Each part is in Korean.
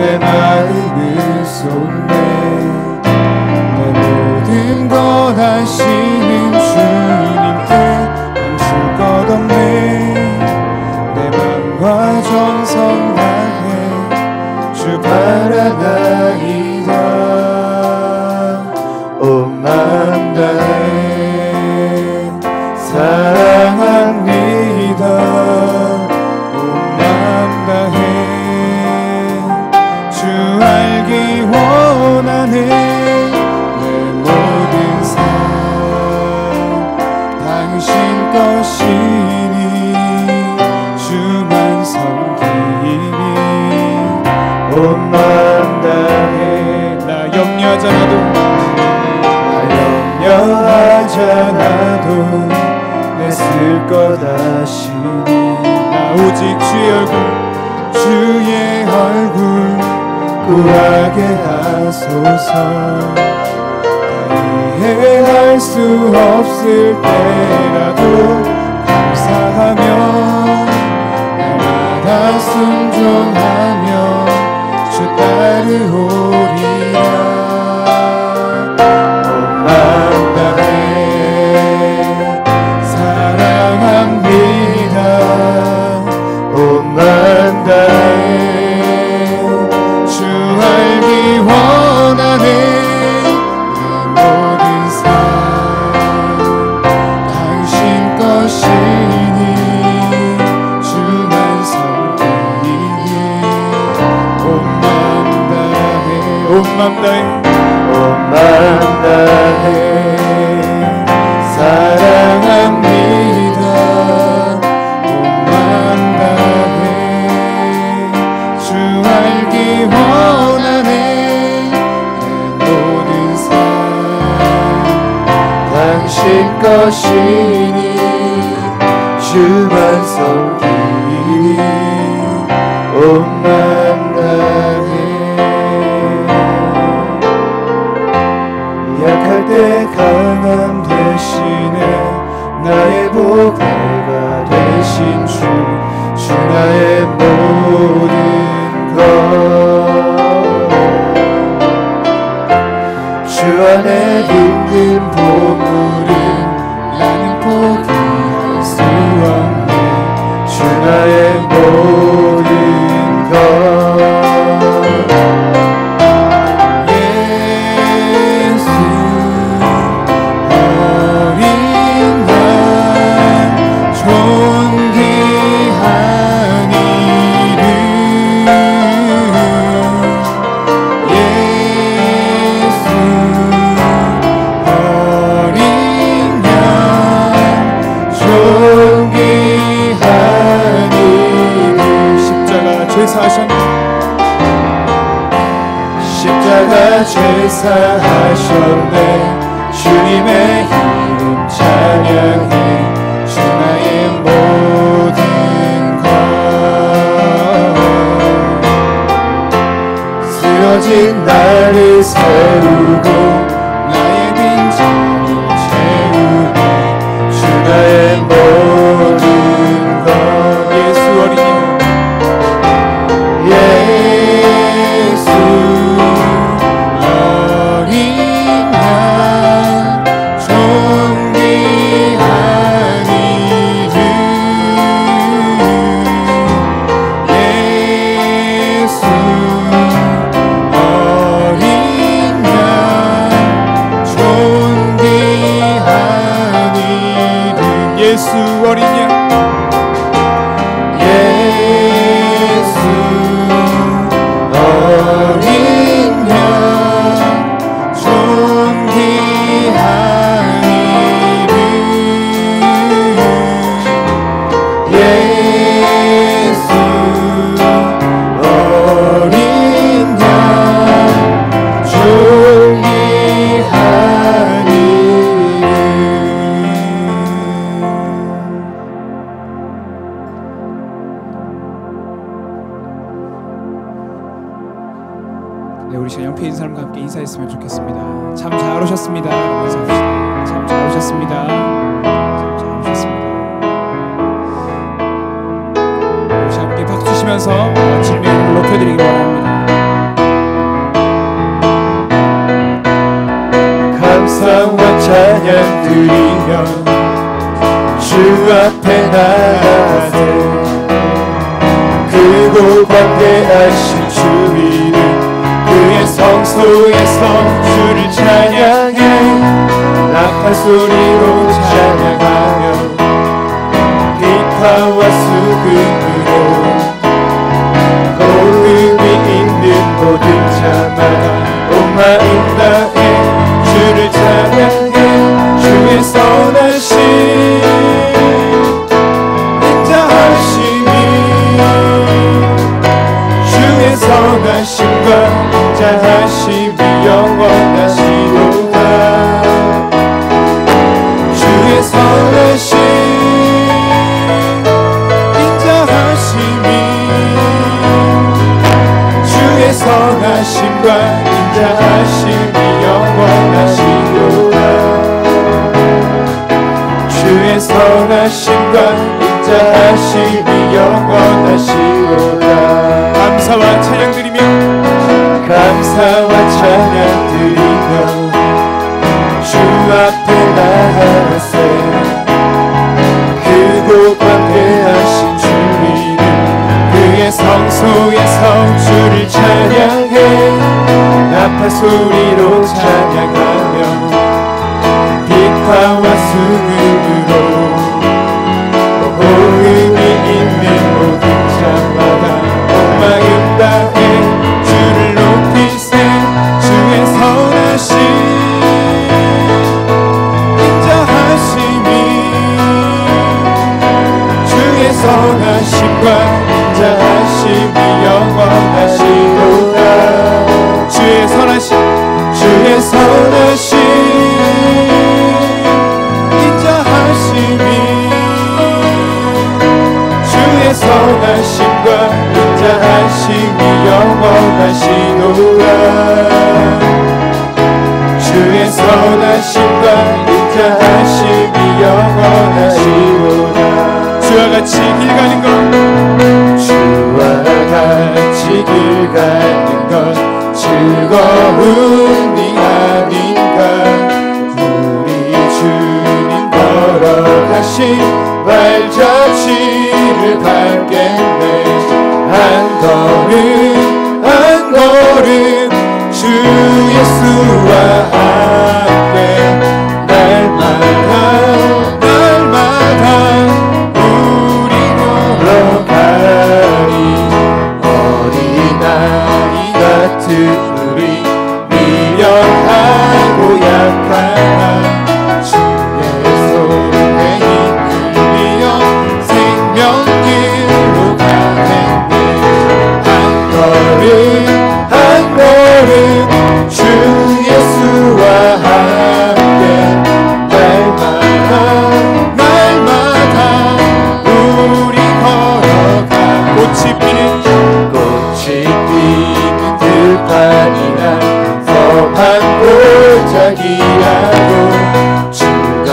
내 마음을 쏟네. 내 모든 것 하시는 주님께 감출 것 없네. 내 맘과 정성 다해 주 바라나이다. 온 마음 다해 사랑합니다. 온 마음 다해 주 알기 원하네. 내 모든 삶 당신 것이니 주만 섬기니. 온 마음 다해 나 염려하잖아도 내 쓸 것 아시니. 나 오직 주의 얼굴 구하게 하소서. 다 이해할 수 없을 때라도 감사하며 날마다 순종하며 주 따르오리라. 온 마음 다해 사랑합니다. 온 마음 다해 주 알기 원하네. 내 모든 삶 당신 것이니 주만 섬기니. 온 마음 다해 온 마음 다해 온 마음 다해 사랑합니다. 온 마음 다해 주 알기 원하네. 내 모든 삶 당신 것이니 주만 섬기니. 온 마음 다해 약할 때 강함 대신에 나의 보배가 되신 주 나의 모든 것. 주 안에 있는 보물은 나는 포기할 수 없네. 주 나의 모든 것. 십자가 제사하셨네. 주님의 이름 찬양해 주 나의 모든 것. 쓰러진 나를 세우고 나의 빈자리를 채우네. 주 나의 모든 것. 예수 어린이 예수 어린 양. 예수 어린 양 존귀한 이름. 예수 어린 양 존귀한 우리 시간 옆에 있는 사람과 함께 인사했으면 좋겠습니다. 참 잘 오셨습니다. 인사합시다. 참 잘 오셨습니다. 참 잘 오셨습니다. 우리 함께 박수 치면서 주님의 이름을 높여드리기 바랍니다. 감사와 찬양 드리며 주 앞에 나아가세. 크고 광대하신 주 이름 그의 성소에서 주를 찬양해 나팔 소리로 찬양하며 비파와 수금으로 복음이 있는 모든 자마다 온 마음 다해 주를 찬양해. 주의 선하심 인자하심이 주의 선하심과 인자하심이 영원하시도다. 주의 선하심 인자하심이 주의 선하심과 인자하심이 영원하시도다. 주의 선하심과 인자하심이 영원하시도다. 감사와 찬양 드리며 감사와 찬양 드리며 주 앞에 나아가세. 크고 광대하신 주 이름 그의 성소에서 주를 찬양해 나팔 소리로 찬양하며 비파와 수금으로 복음이 있는 모든 자마다 온 마음 다해 주를 높이세. 주의 선하심 인자하심이 주의 선하심과 인자하심이 영원하시도다. 주의 선하심 주의 선하심 인자하심이 주의 선하심과 인자하심이 영원하시도다. 주의 선하심과 인자하심이 영원하시도다. 주와 같이 길 가는 것 주와 같이 길 가는 것 즐거움이 아닌가. 우리 주님 걸어가신 발자취를 밟겠네. 한 걸음 한 걸음 주 예수와 함께 날마다 날마다 우리 걸어가리. 어린아이 같은 우리 미련하고 약한 주의 손에 이끌리어 생명길로 가겠네. 한 걸음 한 걸음 주 예수와 함께 날마다 날마다 우리 걸어가. 꽃이 피는 들판이나 험한 골짜기라도 주가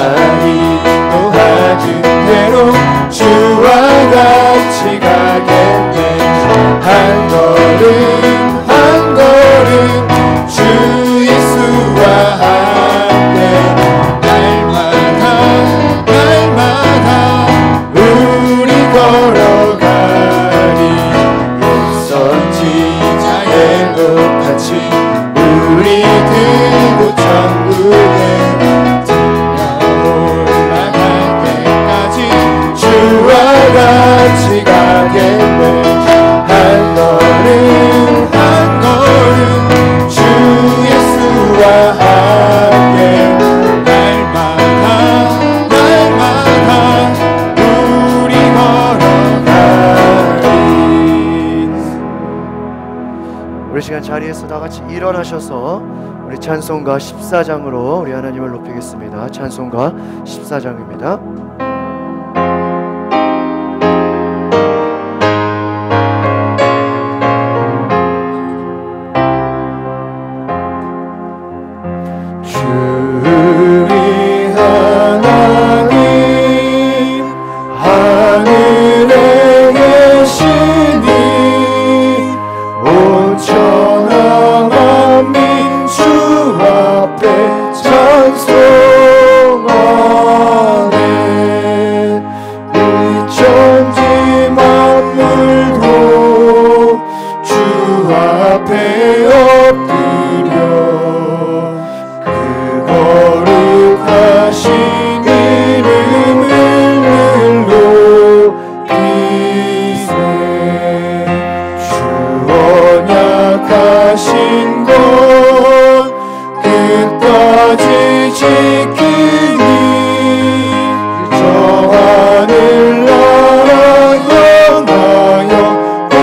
인도하는 대로 주와 같이 가겠네. 한 걸음 한 걸음 주 예수와 함께 날마다 날마다 우리 걸어가리. 선지자의 높아진 우리 들고 천국에 올라갈 때까지 주와 같이 가겠네. 한 걸음 한 걸음 주 예수와 함께 날마다 날마다 우리 걸어가리. 우리 시간 자리에서 다 같이 일어나셔서 우리 찬송가 14장으로 우리 하나님을 높이겠습니다. 찬송가 14장입니다. 주의 하나님 하늘에 계시니 온 천하 만민 주 앞에 찬송 앞에 엎드려 그 거룩하신 이름을 높이세. 주 언약하신 것 끝까지 지키니 저 하늘나라 향하여 곧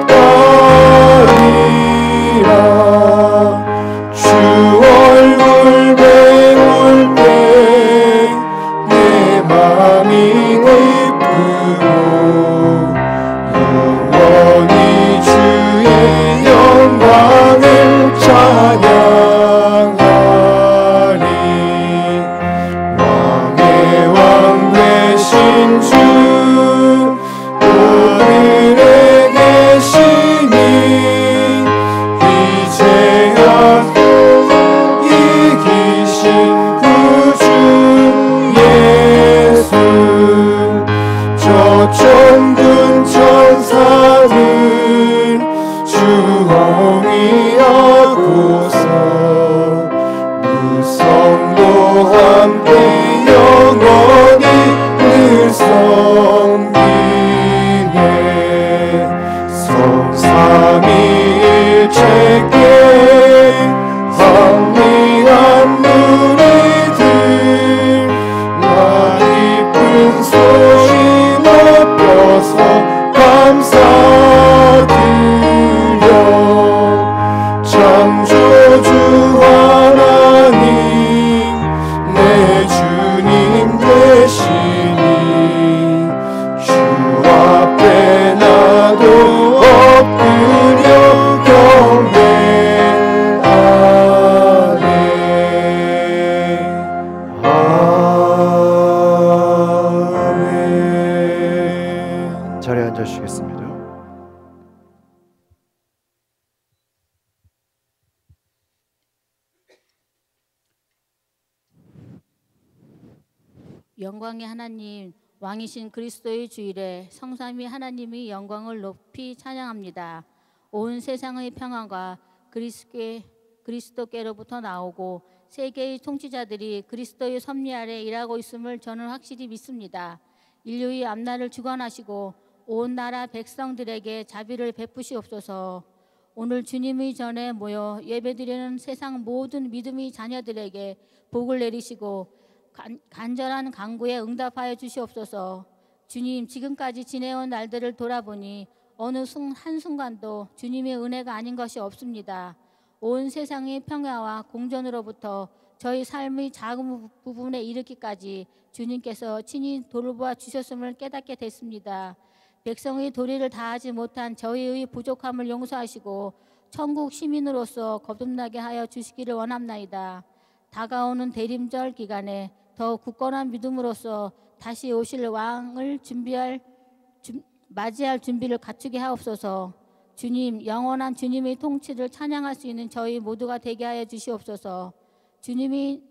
가리라. 주 얼굴 배울 때 내 맘이 기쁘고 영원히 주의 영광을 찬양하리. 왕의 왕 되신 주 하늘에 계시니 이제야 이기신 구주 예수. 저 천군 천사들 주홍이하고서 무성도 함께 영원히 늘 섬기네. 성삼위일체께 황리한 누리들 나 이쁜 소리 높여서 감사드려. 창조주 하나님 내 주님 되시니 주 앞에 나도 엎드려 경배하네. 아멘. 자리에 앉아주시겠습니다. 영광의 하나님, 왕이신 그리스도의 주일에 성삼위 하나님의 영광을 높이 찬양합니다. 온 세상의 평안과 그리스도께로부터 나오고 세계의 통치자들이 그리스도의 섭리 아래 일하고 있음을 저는 확실히 믿습니다. 인류의 앞날을 주관하시고 온 나라 백성들에게 자비를 베푸시옵소서. 오늘 주님의 전에 모여 예배드리는 세상 모든 믿음의 자녀들에게 복을 내리시고 간절한 간구에 응답하여 주시옵소서. 주님, 지금까지 지내온 날들을 돌아보니 어느 한순간도 주님의 은혜가 아닌 것이 없습니다. 온 세상의 평화와 공존으로부터 저희 삶의 작은 부분에 이르기까지 주님께서 친히 돌보아 주셨음을 깨닫게 됐습니다. 백성의 도리를 다하지 못한 저희의 부족함을 용서하시고 천국 시민으로서 거듭나게 하여 주시기를 원합나이다. 다가오는 대림절 기간에 더 굳건한 믿음으로써 다시 오실 왕을 맞이할 준비를 갖추게 하옵소서. 주님, 영원한 주님의 통치를 찬양할 수 있는 저희 모두가 되게 하여 주시옵소서. 주님이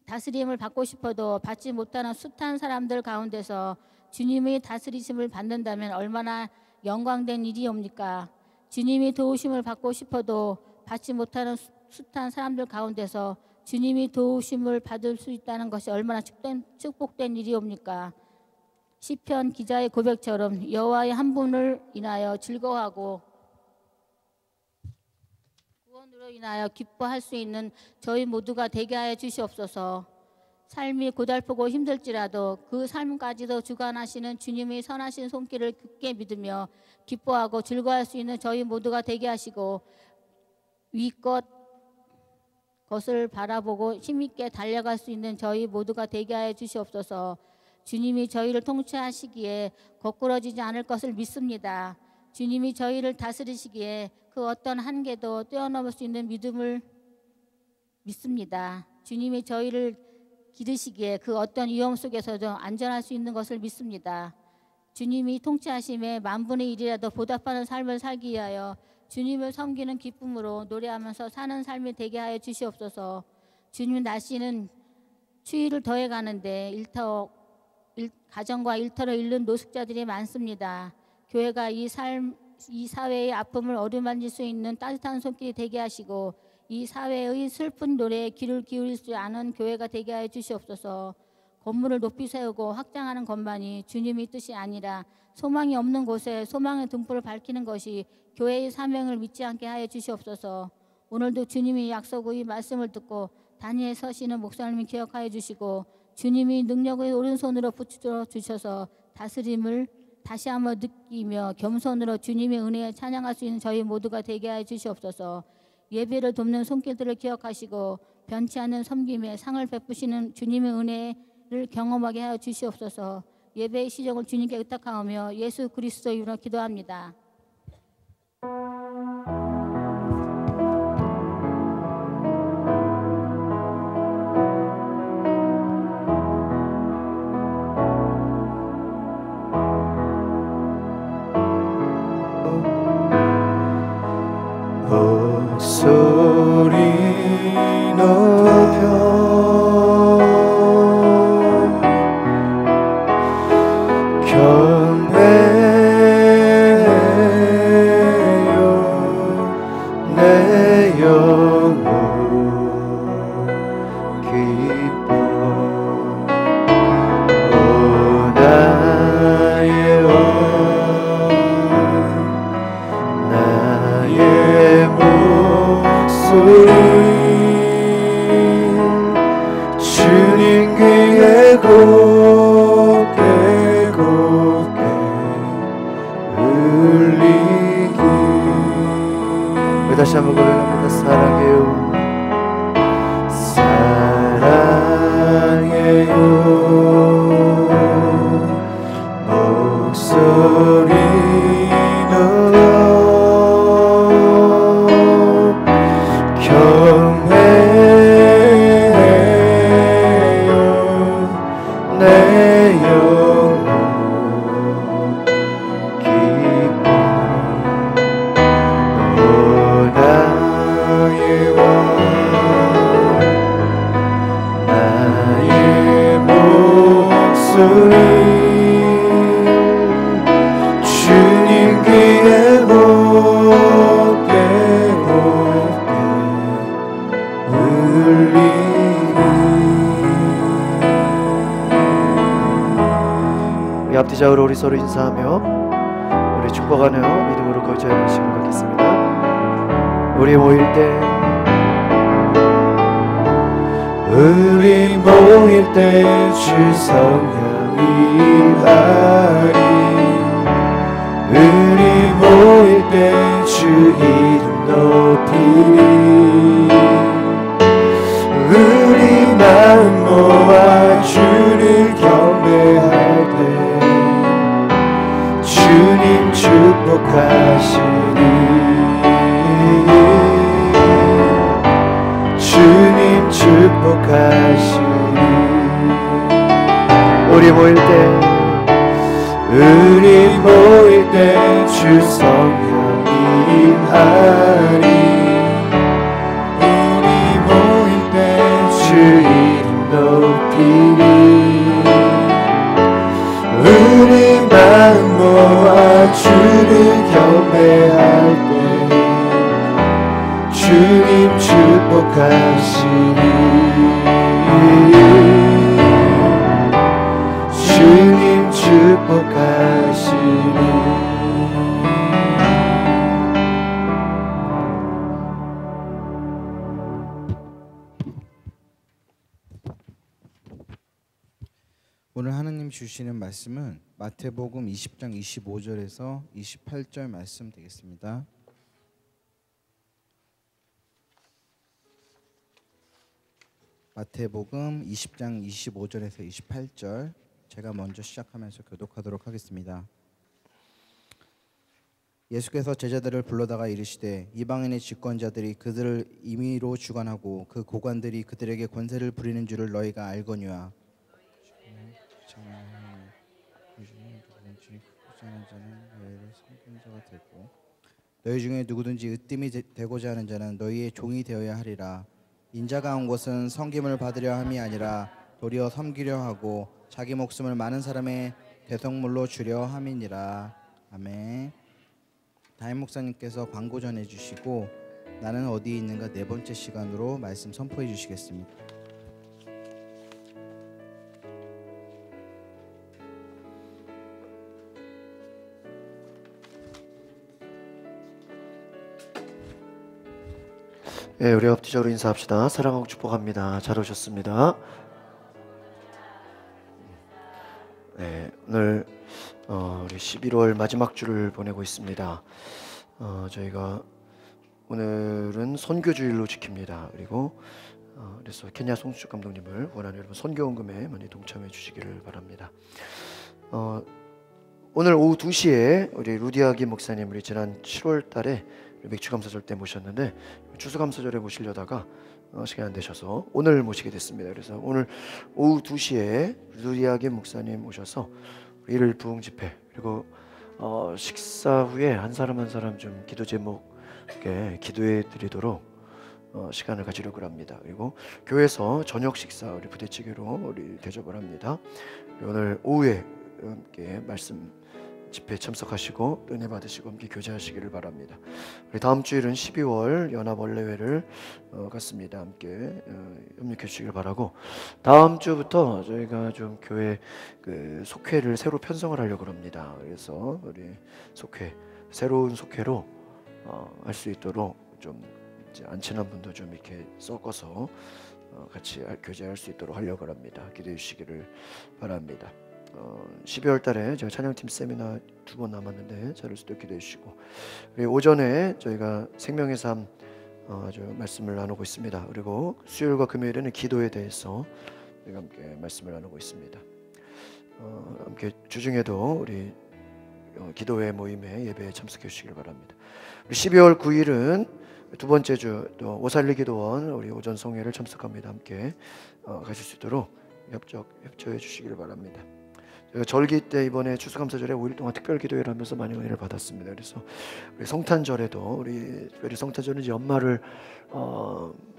다스림을 받고 싶어도 받지 못하는 숱한 사람들 가운데서 주님의 다스리심을 받는다면 얼마나 영광된 일이옵니까? 주님이 도우심을 받고 싶어도 받지 못하는 숱한 사람들 가운데서 주님이 도우심을 받을 수 있다는 것이 얼마나 축복된 일이옵니까? 시편 기자의 고백처럼 여호와의 한 분을 인하여 즐거워하고 구원으로 인하여 기뻐할 수 있는 저희 모두가 되게 하여 주시옵소서. 삶이 고달프고 힘들지라도 그 삶까지도 주관하시는 주님의 선하신 손길을 굳게 믿으며 기뻐하고 즐거워할 수 있는 저희 모두가 되게 하시고 것을 바라보고 힘있게 달려갈 수 있는 저희 모두가 되게 하여 주시옵소서. 주님이 저희를 통치하시기에 거꾸러지지 않을 것을 믿습니다. 주님이 저희를 다스리시기에 그 어떤 한계도 뛰어넘을 수 있는 믿음을 믿습니다. 주님이 저희를 기르시기에 그 어떤 위험 속에서도 안전할 수 있는 것을 믿습니다. 주님이 통치하심에 만분의 일이라도 보답하는 삶을 살기 위하여 주님을 섬기는 기쁨으로 노래하면서 사는 삶이 되게 하여 주시옵소서. 주님, 날씨는 추위를 더해가는데 가정과 일터를 잃는 노숙자들이 많습니다. 교회가 이 삶 이 사회의 아픔을 어루만질 수 있는 따뜻한 손길이 되게 하시고 이 사회의 슬픈 노래에 귀를 기울일 수 아는 교회가 되게 하여 주시옵소서. 건물을 높이 세우고 확장하는 것만이 주님의 뜻이 아니라 소망이 없는 곳에 소망의 등불을 밝히는 것이 교회의 사명을 믿지 않게 하여 주시옵소서. 오늘도 주님이 약속의 말씀을 듣고 단위에 서시는 목사님을 기억하여 주시고 주님이 능력의 오른손으로 붙여 주셔서 다스림을 다시 한번 느끼며 겸손으로 주님의 은혜에 찬양할 수 있는 저희 모두가 되게 하여 주시옵소서. 예배를 돕는 손길들을 기억하시고 변치 않는 섬김에 상을 베푸시는 주님의 은혜를 경험하게 하여 주시옵소서. 예배의 시정을 주님께 의탁하오며 예수 그리스도의 이름으로 기도합니다. 목소리 높여 경배해요 내 영혼 기뻐 오 나의 왕 나의 목소리 주님 귀에 곱게 곱게 울리기. 다시 한번 고백합니다. 사랑해요 사랑해요 목소리 주님 귀에 곱게 곱게 울리니. 우리 앞뒤좌우로 우리 서로 인사하며 우리 축복하며 믿음으로 거주하는 시간을 갖겠습니다. 우리 모일 때 주 성령 임하리. 우리 모일 때 주 이름 높이리. 우리 마음 모아 주를 경배할 때 주님 축복하시리. 주님 축복하시리. 우리 모일 때 주 성령 임하리. 우리 모일 때 주 이름 높이리. 우리 마음 모아 주를 경배할 때 주님 축복하시리. 주님 축복하시리. 오늘 하나님 주시는 말씀은 마태복음 20장 25절에서 28절 말씀 되겠습니다. 마태복음 20장 25절에서 28절 제가 먼저 시작하면서 교독하도록 하겠습니다. 예수께서 제자들을 불러다가 이르시되 이방인의 집권자들이 그들을 임의로 주관하고 그 고관들이 그들에게 권세를 부리는 줄을 너희가 알거니와 너희 중에 누구든지 으뜸이 되고자 하는 자는 너희의 종이 되어야 하리라. 인자가 온 것은 섬김을 받으려 함이 아니라 도리어 섬기려 하고 자기 목숨을 많은 사람의 대성물로 주려 함이니라. 아멘. 담임 목사님께서 광고 전해 주시고 나는 어디에 있는가 네 번째 시간으로 말씀 선포해 주시겠습니다. 네, 우리 앞뒤적으로 인사합시다. 사랑하고 축복합니다. 잘 오셨습니다. 네, 오늘 우리 11월 마지막 주를 보내고 있습니다. 저희가 오늘은 선교주일로 지킵니다. 그리고 그래서 케냐 송수축 감독님을 원하는 여러분 선교원금에 많이 동참해 주시기를 바랍니다. 오늘 오후 2시에 우리 루디아기 목사님 우리 지난 7월 달에 맥주감사절 때 모셨는데 추수감사절에 모시려다가 시간이 안 되셔서 오늘 모시게 됐습니다. 그래서 오늘 오후 2시에 루디아기 목사님 오셔서 일일 부흥 집회 그리고 식사 후에 한 사람 한 사람 좀 기도 제목에 기도해 드리도록 시간을 가지려고 합니다. 그리고 교회에서 저녁 식사 우리 부대찌개로 우리 대접을 합니다. 오늘 오후에 함께 말씀 집회에 참석하시고 은혜 받으시고 함께 교제하시기를 바랍니다. 우리 다음 주일은 12월 연합 원래회를 갖습니다. 함께 협력해 주시길 바라고 다음 주부터 저희가 좀 교회 그 속회를 새로 편성을 하려고 합니다. 그래서 우리 속회 새로운 속회로 할 수 있도록 좀 이제 안 친한 분도 좀 이렇게 섞어서 같이 교제할 수 있도록 하려고 합니다. 기대해 주시기를 바랍니다. 12월 달에 제가 찬양팀 세미나 2번 남았는데 잘 올 수도 기도해 주시고 오전에 저희가 생명의 삶 아주 말씀을 나누고 있습니다. 그리고 수요일과 금요일에는 기도에 대해서 저희가 함께 말씀을 나누고 있습니다. 함께 주중에도 우리 기도회 모임에 예배에 참석해 주시길 바랍니다. 우리 12월 9일은 두 번째 주 또 오살리 기도원 우리 오전 성회를 참석합니다. 함께 가실 수 있도록 협조해 주시기를 바랍니다. 제가 절기 때 이번에 추수감사절에 5일 동안 특별 기도회를 하면서 많이 은혜를 받았습니다. 그래서 우리 성탄절에도 우리 특별히 성탄절은 이제 연말을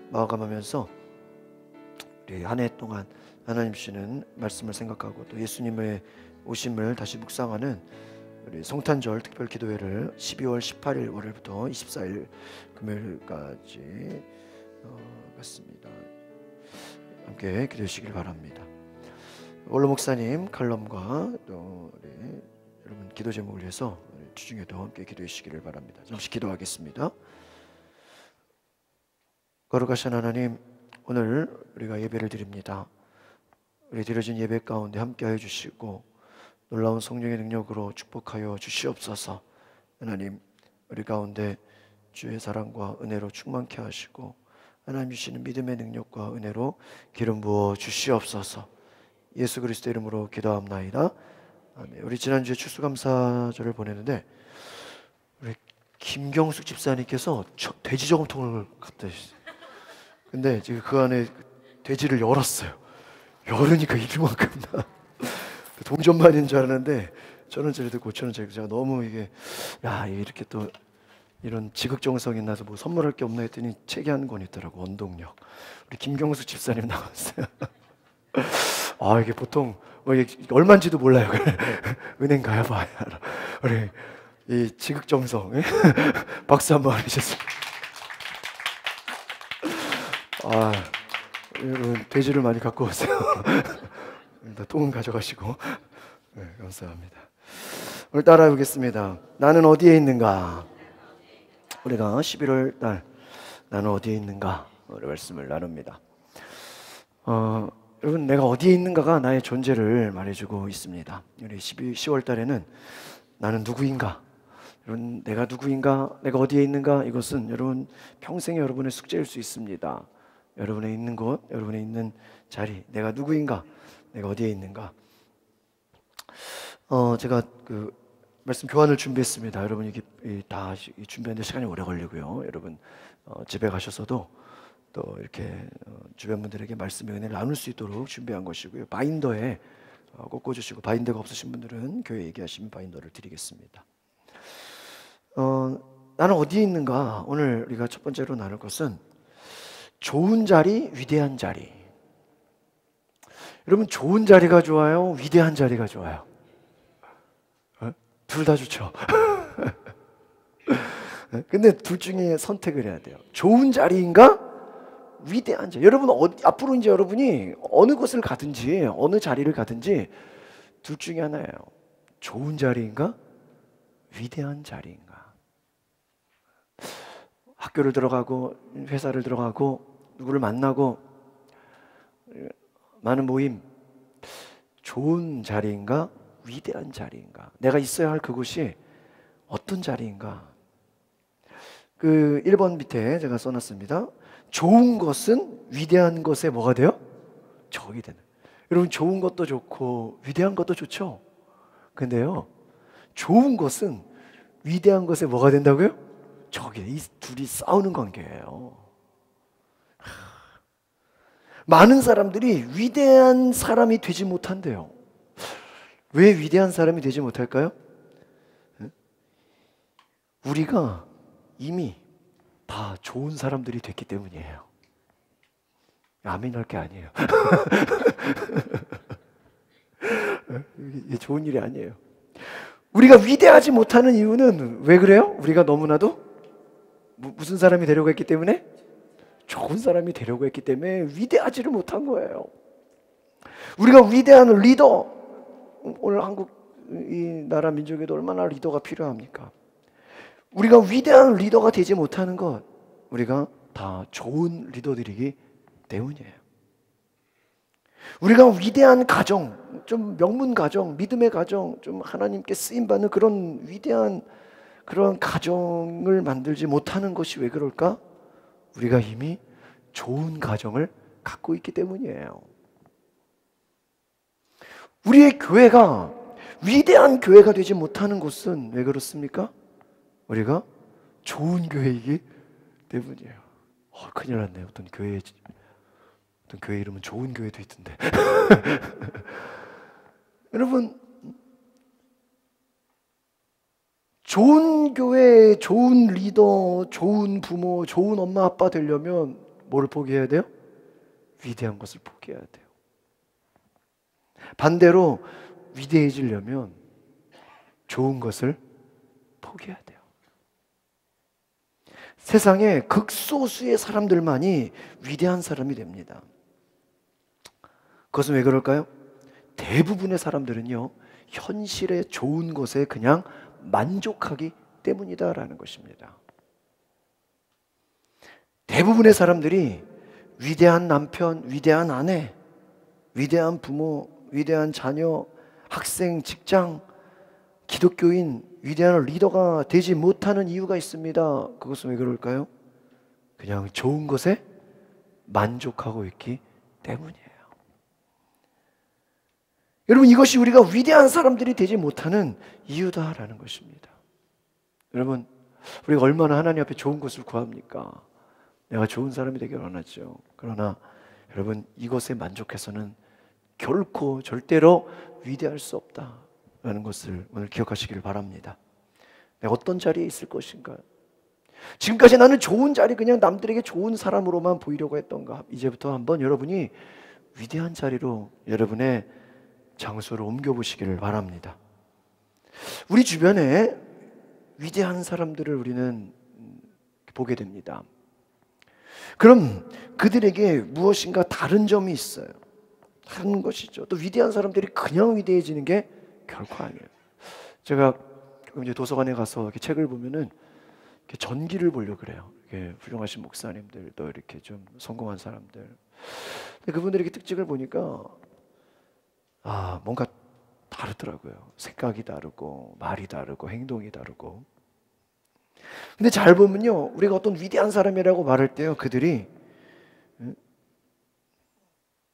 마감하면서 우리 한 해 동안 하나님 주시는 말씀을 생각하고 또 예수님의 오심을 다시 묵상하는 우리 성탄절 특별 기도회를 12월 18일 월요일부터 24일 금요일까지 갖습니다. 함께 기도해 주시길 바랍니다. 원로 목사님 칼럼과 또 우리 여러분 기도 제목을 위해서 주중에도 함께 기도해 주시기를 바랍니다. 잠시 기도하겠습니다. 거룩하신 하나님, 오늘 우리가 예배를 드립니다. 우리 드려진 예배 가운데 함께해 주시고 놀라운 성령의 능력으로 축복하여 주시옵소서. 하나님, 우리 가운데 주의 사랑과 은혜로 충만케 하시고 하나님 주시는 믿음의 능력과 은혜로 기름 부어 주시옵소서. 예수 그리스도 이름으로 기도합나이다. 아멘. 우리 지난주에 추수감사절을 보냈는데 우리 김경숙 집사님께서 돼지 저금통을 갖다 주셨어요. 근데 지금 그 안에 돼지를 열었어요. 열으니까 이만큼 나. 동전만인 줄 알았는데 1,000원짜리도 5,000원짜리. 제가 너무 이게 이렇게 또 이런 지극정성이 나서 뭐 선물할 게 없나 했더니 책이 한 권 있더라고. 원동력. 우리 김경숙 집사님 나왔어요. 이게 보통 이게 얼마인지도 몰라요. 은행 가야 봐야 알아. 우리 이 지극정성 박수 한번 해주셨어요. 여러분 돼지를 많이 갖고 오세요. 똥은 가져가시고. 네, 감사합니다. 오늘 따라해 보겠습니다. 나는 어디에 있는가? 우리가 11월 달 나는 어디에 있는가? 오늘 말씀을 나눕니다. 여러분 내가 어디에 있는가가 나의 존재를 말해주고 있습니다. 우리 10월 달에는 나는 누구인가? 여러분 내가 누구인가? 내가 어디에 있는가? 이것은 여러분 평생의 여러분의 숙제일 수 있습니다. 여러분의 있는 곳, 여러분의 있는 자리, 내가 누구인가? 내가 어디에 있는가? 제가 그 말씀 교환을 준비했습니다. 여러분 이게 다 준비하는데 시간이 오래 걸리고요. 여러분 집에 가셔서도 또 이렇게 주변 분들에게 말씀의 은혜를 나눌 수 있도록 준비한 것이고요. 바인더에 꼭 꽂으시고 바인더가 없으신 분들은 교회 얘기하시면 바인더를 드리겠습니다. 나는 어디에 있는가? 오늘 우리가 첫 번째로 나눌 것은 좋은 자리, 위대한 자리. 여러분 좋은 자리가 좋아요? 위대한 자리가 좋아요? 둘 다 좋죠. 근데 둘 중에 선택을 해야 돼요. 좋은 자리인가? 위대한 자리. 여러분 앞으로 이제 여러분이 어느 곳을 가든지 어느 자리를 가든지 둘 중에 하나예요. 좋은 자리인가? 위대한 자리인가? 학교를 들어가고 회사를 들어가고 누구를 만나고 많은 모임, 좋은 자리인가? 위대한 자리인가? 내가 있어야 할 그곳이 어떤 자리인가? 그 1번 밑에 제가 써놨습니다. 좋은 것은 위대한 것에 뭐가 돼요? 적이 되는. 여러분 좋은 것도 좋고 위대한 것도 좋죠. 근데요, 좋은 것은 위대한 것에 뭐가 된다고요? 적이. 이 둘이 싸우는 관계예요. 많은 사람들이 위대한 사람이 되지 못한대요. 왜 위대한 사람이 되지 못할까요? 우리가 이미 다 좋은 사람들이 됐기 때문이에요. 아멘 할 게 아니에요. 이게 좋은 일이 아니에요. 우리가 위대하지 못하는 이유는 왜 그래요? 우리가 너무나도 무슨 사람이 되려고 했기 때문에? 좋은 사람이 되려고 했기 때문에 위대하지를 못한 거예요. 우리가 위대한 리더, 오늘 한국 이 나라 민족에도 얼마나 리더가 필요합니까? 우리가 위대한 리더가 되지 못하는 것, 우리가 다 좋은 리더들이기 때문이에요. 우리가 위대한 가정, 좀 명문 가정, 믿음의 가정, 좀 하나님께 쓰임받는 그런 위대한 그런 가정을 만들지 못하는 것이 왜 그럴까? 우리가 이미 좋은 가정을 갖고 있기 때문이에요. 우리의 교회가 위대한 교회가 되지 못하는 곳은 왜 그렇습니까? 우리가 좋은 교회이기 때문이에요. 큰일 났네요. 어떤 교회 이름은 좋은 교회도 있던데. 여러분, 좋은 교회, 좋은 리더, 좋은 부모, 좋은 엄마 아빠 되려면 뭘 포기해야 돼요? 위대한 것을 포기해야 돼요. 반대로 위대해지려면 좋은 것을 포기해야 돼요. 세상에 극소수의 사람들만이 위대한 사람이 됩니다. 그것은 왜 그럴까요? 대부분의 사람들은요, 현실의 좋은 것에 그냥 만족하기 때문이다라는 것입니다. 대부분의 사람들이 위대한 남편, 위대한 아내, 위대한 부모, 위대한 자녀, 학생, 직장, 기독교인, 위대한 리더가 되지 못하는 이유가 있습니다. 그것은 왜 그럴까요? 그냥 좋은 것에 만족하고 있기 때문이에요. 여러분, 이것이 우리가 위대한 사람들이 되지 못하는 이유다라는 것입니다. 여러분, 우리가 얼마나 하나님 앞에 좋은 것을 구합니까? 내가 좋은 사람이 되길 원하죠. 그러나 여러분, 이것에 만족해서는 결코 절대로 위대할 수 없다라는 것을 오늘 기억하시기를 바랍니다. 내가 어떤 자리에 있을 것인가? 지금까지 나는 좋은 자리, 그냥 남들에게 좋은 사람으로만 보이려고 했던가? 이제부터 한번 여러분이 위대한 자리로 여러분의 장소를 옮겨보시기를 바랍니다. 우리 주변에 위대한 사람들을 우리는 보게 됩니다. 그럼 그들에게 무엇인가 다른 점이 있어요. 다른 것이죠. 또 위대한 사람들이 그냥 위대해지는 게 결코 아니에요. 제가 이제 도서관에 가서 이렇게 책을 보면은 이렇게 전기를 보려고 그래요. 이렇게 훌륭하신 목사님들, 또 이렇게 좀 성공한 사람들. 근데 그분들의 특징을 보니까 뭔가 다르더라고요. 생각이 다르고 말이 다르고 행동이 다르고. 근데 잘 보면요, 우리가 어떤 위대한 사람이라고 말할 때요, 그들이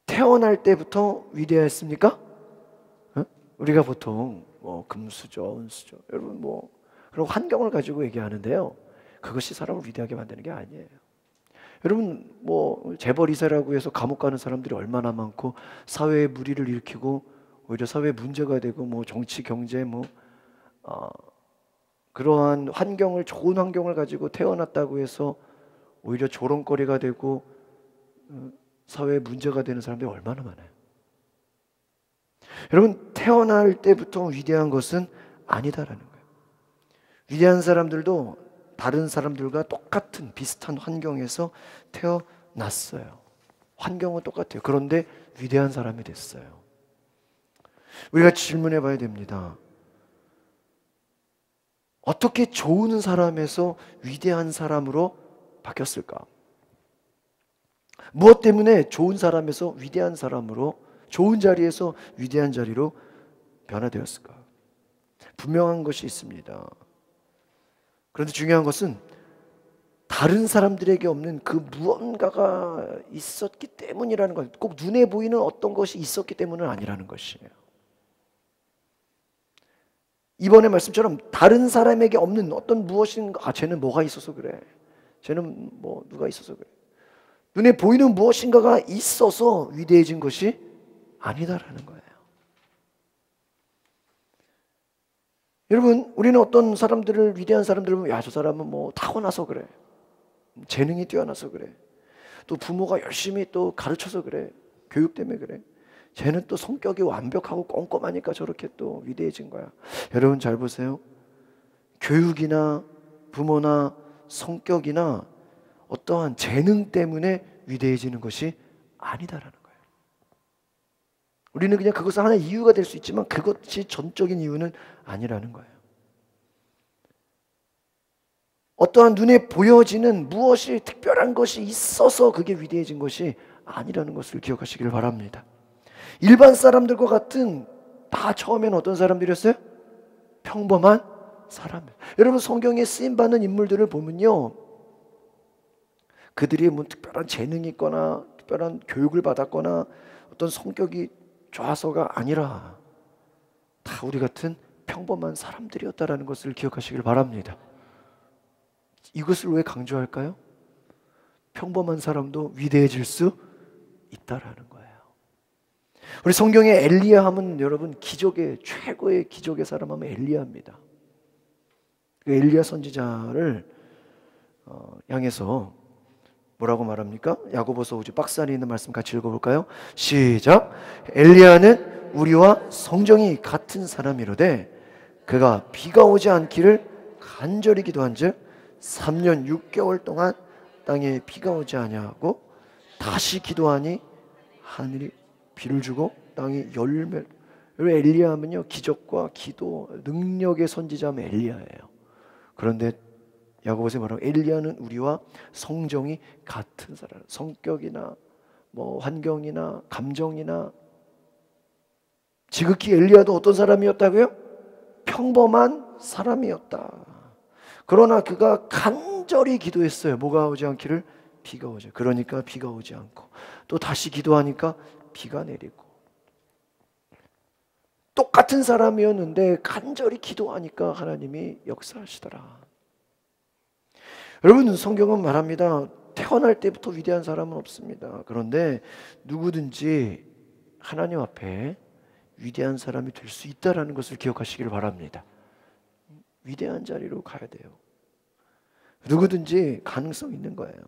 태어날 때부터 위대했습니까? 우리가 보통 금수저, 은수저, 여러분 그런 환경을 가지고 얘기하는데요, 그것이 사람을 위대하게 만드는 게 아니에요. 여러분, 재벌 2세라고 해서 감옥 가는 사람들이 얼마나 많고, 사회에 무리를 일으키고 오히려 사회에 문제가 되고, 정치, 경제, 그러한 환경을, 좋은 환경을 가지고 태어났다고 해서 오히려 조롱거리가 되고 사회에 문제가 되는 사람들이 얼마나 많아요. 여러분, 태어날 때부터 위대한 것은 아니다라는 거예요. 위대한 사람들도 다른 사람들과 똑같은 비슷한 환경에서 태어났어요. 환경은 똑같아요. 그런데 위대한 사람이 됐어요. 우리가 질문해 봐야 됩니다. 어떻게 좋은 사람에서 위대한 사람으로 바뀌었을까? 무엇 때문에 좋은 사람에서 위대한 사람으로, 좋은 자리에서 위대한 자리로 변화되었을까? 분명한 것이 있습니다. 그런데 중요한 것은 다른 사람들에게 없는 그 무언가가 있었기 때문이라는 것, 꼭 눈에 보이는 어떤 것이 있었기 때문은 아니라는 것이에요. 이번의 말씀처럼 다른 사람에게 없는 어떤 무엇인가, 쟤는 뭐가 있어서 그래, 쟤는 뭐 누가 있어서 그래, 눈에 보이는 무엇인가가 있어서 위대해진 것이 아니다라는 거예요. 여러분, 우리는 어떤 사람들을, 위대한 사람들을 보면, 야, 저 사람은 뭐 타고나서 그래, 재능이 뛰어나서 그래, 또 부모가 열심히 또 가르쳐서 그래, 교육 때문에 그래, 쟤는 또 성격이 완벽하고 꼼꼼하니까 저렇게 또 위대해진 거야. 여러분 잘 보세요. 교육이나 부모나 성격이나 어떠한 재능 때문에 위대해지는 것이 아니다라는 거예요. 우리는 그냥 그것은 하나의 이유가 될 수 있지만 그것이 전적인 이유는 아니라는 거예요. 어떠한 눈에 보여지는 무엇이 특별한 것이 있어서 그게 위대해진 것이 아니라는 것을 기억하시길 바랍니다. 일반 사람들과 같은, 다 처음에는 어떤 사람들이었어요? 평범한 사람. 여러분, 성경에 쓰임받는 인물들을 보면요, 그들이 뭐 특별한 재능이 있거나 특별한 교육을 받았거나 어떤 성격이 좋아서가 아니라 다 우리 같은 평범한 사람들이었다라는 것을 기억하시길 바랍니다. 이것을 왜 강조할까요? 평범한 사람도 위대해질 수 있다라는 거예요. 우리 성경에 엘리야 하면 여러분, 기적의 최고의 기적의 사람 하면 엘리야입니다. 그 엘리야 선지자를 향해서 뭐라고 말합니까? 야고보서 5주 박스 안에 있는 말씀 같이 읽어볼까요? 시작. 엘리야는 우리와 성정이 같은 사람이로되 그가 비가 오지 않기를 간절히 기도한즉 3년 6개월 동안 땅에 비가 오지 아니하고 다시 기도하니 하늘이 비를 주고 땅이 열매. 엘리야 하면요, 기적과 기도 능력의 선지자면 엘리야예요. 그런데 야고보서 말하고 엘리야는 우리와 성정이 같은 사람, 성격이나 뭐 환경이나 감정이나, 지극히 엘리야도 어떤 사람이었다고요? 평범한 사람이었다. 그러나 그가 간절히 기도했어요. 뭐가 오지 않기를? 비가 오지. 그러니까 비가 오지 않고 또 다시 기도하니까 비가 내리고. 똑같은 사람이었는데 간절히 기도하니까 하나님이 역사하시더라. 여러분, 성경은 말합니다. 태어날 때부터 위대한 사람은 없습니다. 그런데 누구든지 하나님 앞에 위대한 사람이 될 수 있다는 것을 기억하시길 바랍니다. 위대한 자리로 가야 돼요. 누구든지 가능성 있는 거예요.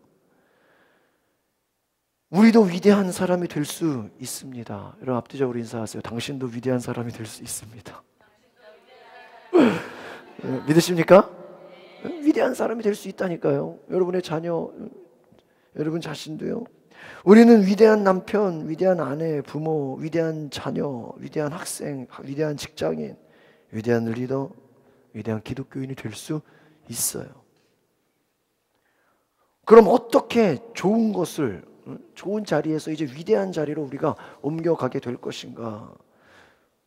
우리도 위대한 사람이 될 수 있습니다. 여러분, 앞뒤적으로 인사하세요. 당신도 위대한 사람이 될 수 있습니다. 믿으십니까? 위대한 사람이 될 수 있다니까요. 여러분의 자녀, 여러분 자신도요. 우리는 위대한 남편, 위대한 아내, 부모, 위대한 자녀, 위대한 학생, 위대한 직장인, 위대한 리더, 위대한 기독교인이 될 수 있어요. 그럼 어떻게 좋은 것을, 좋은 자리에서 이제 위대한 자리로 우리가 옮겨가게 될 것인가?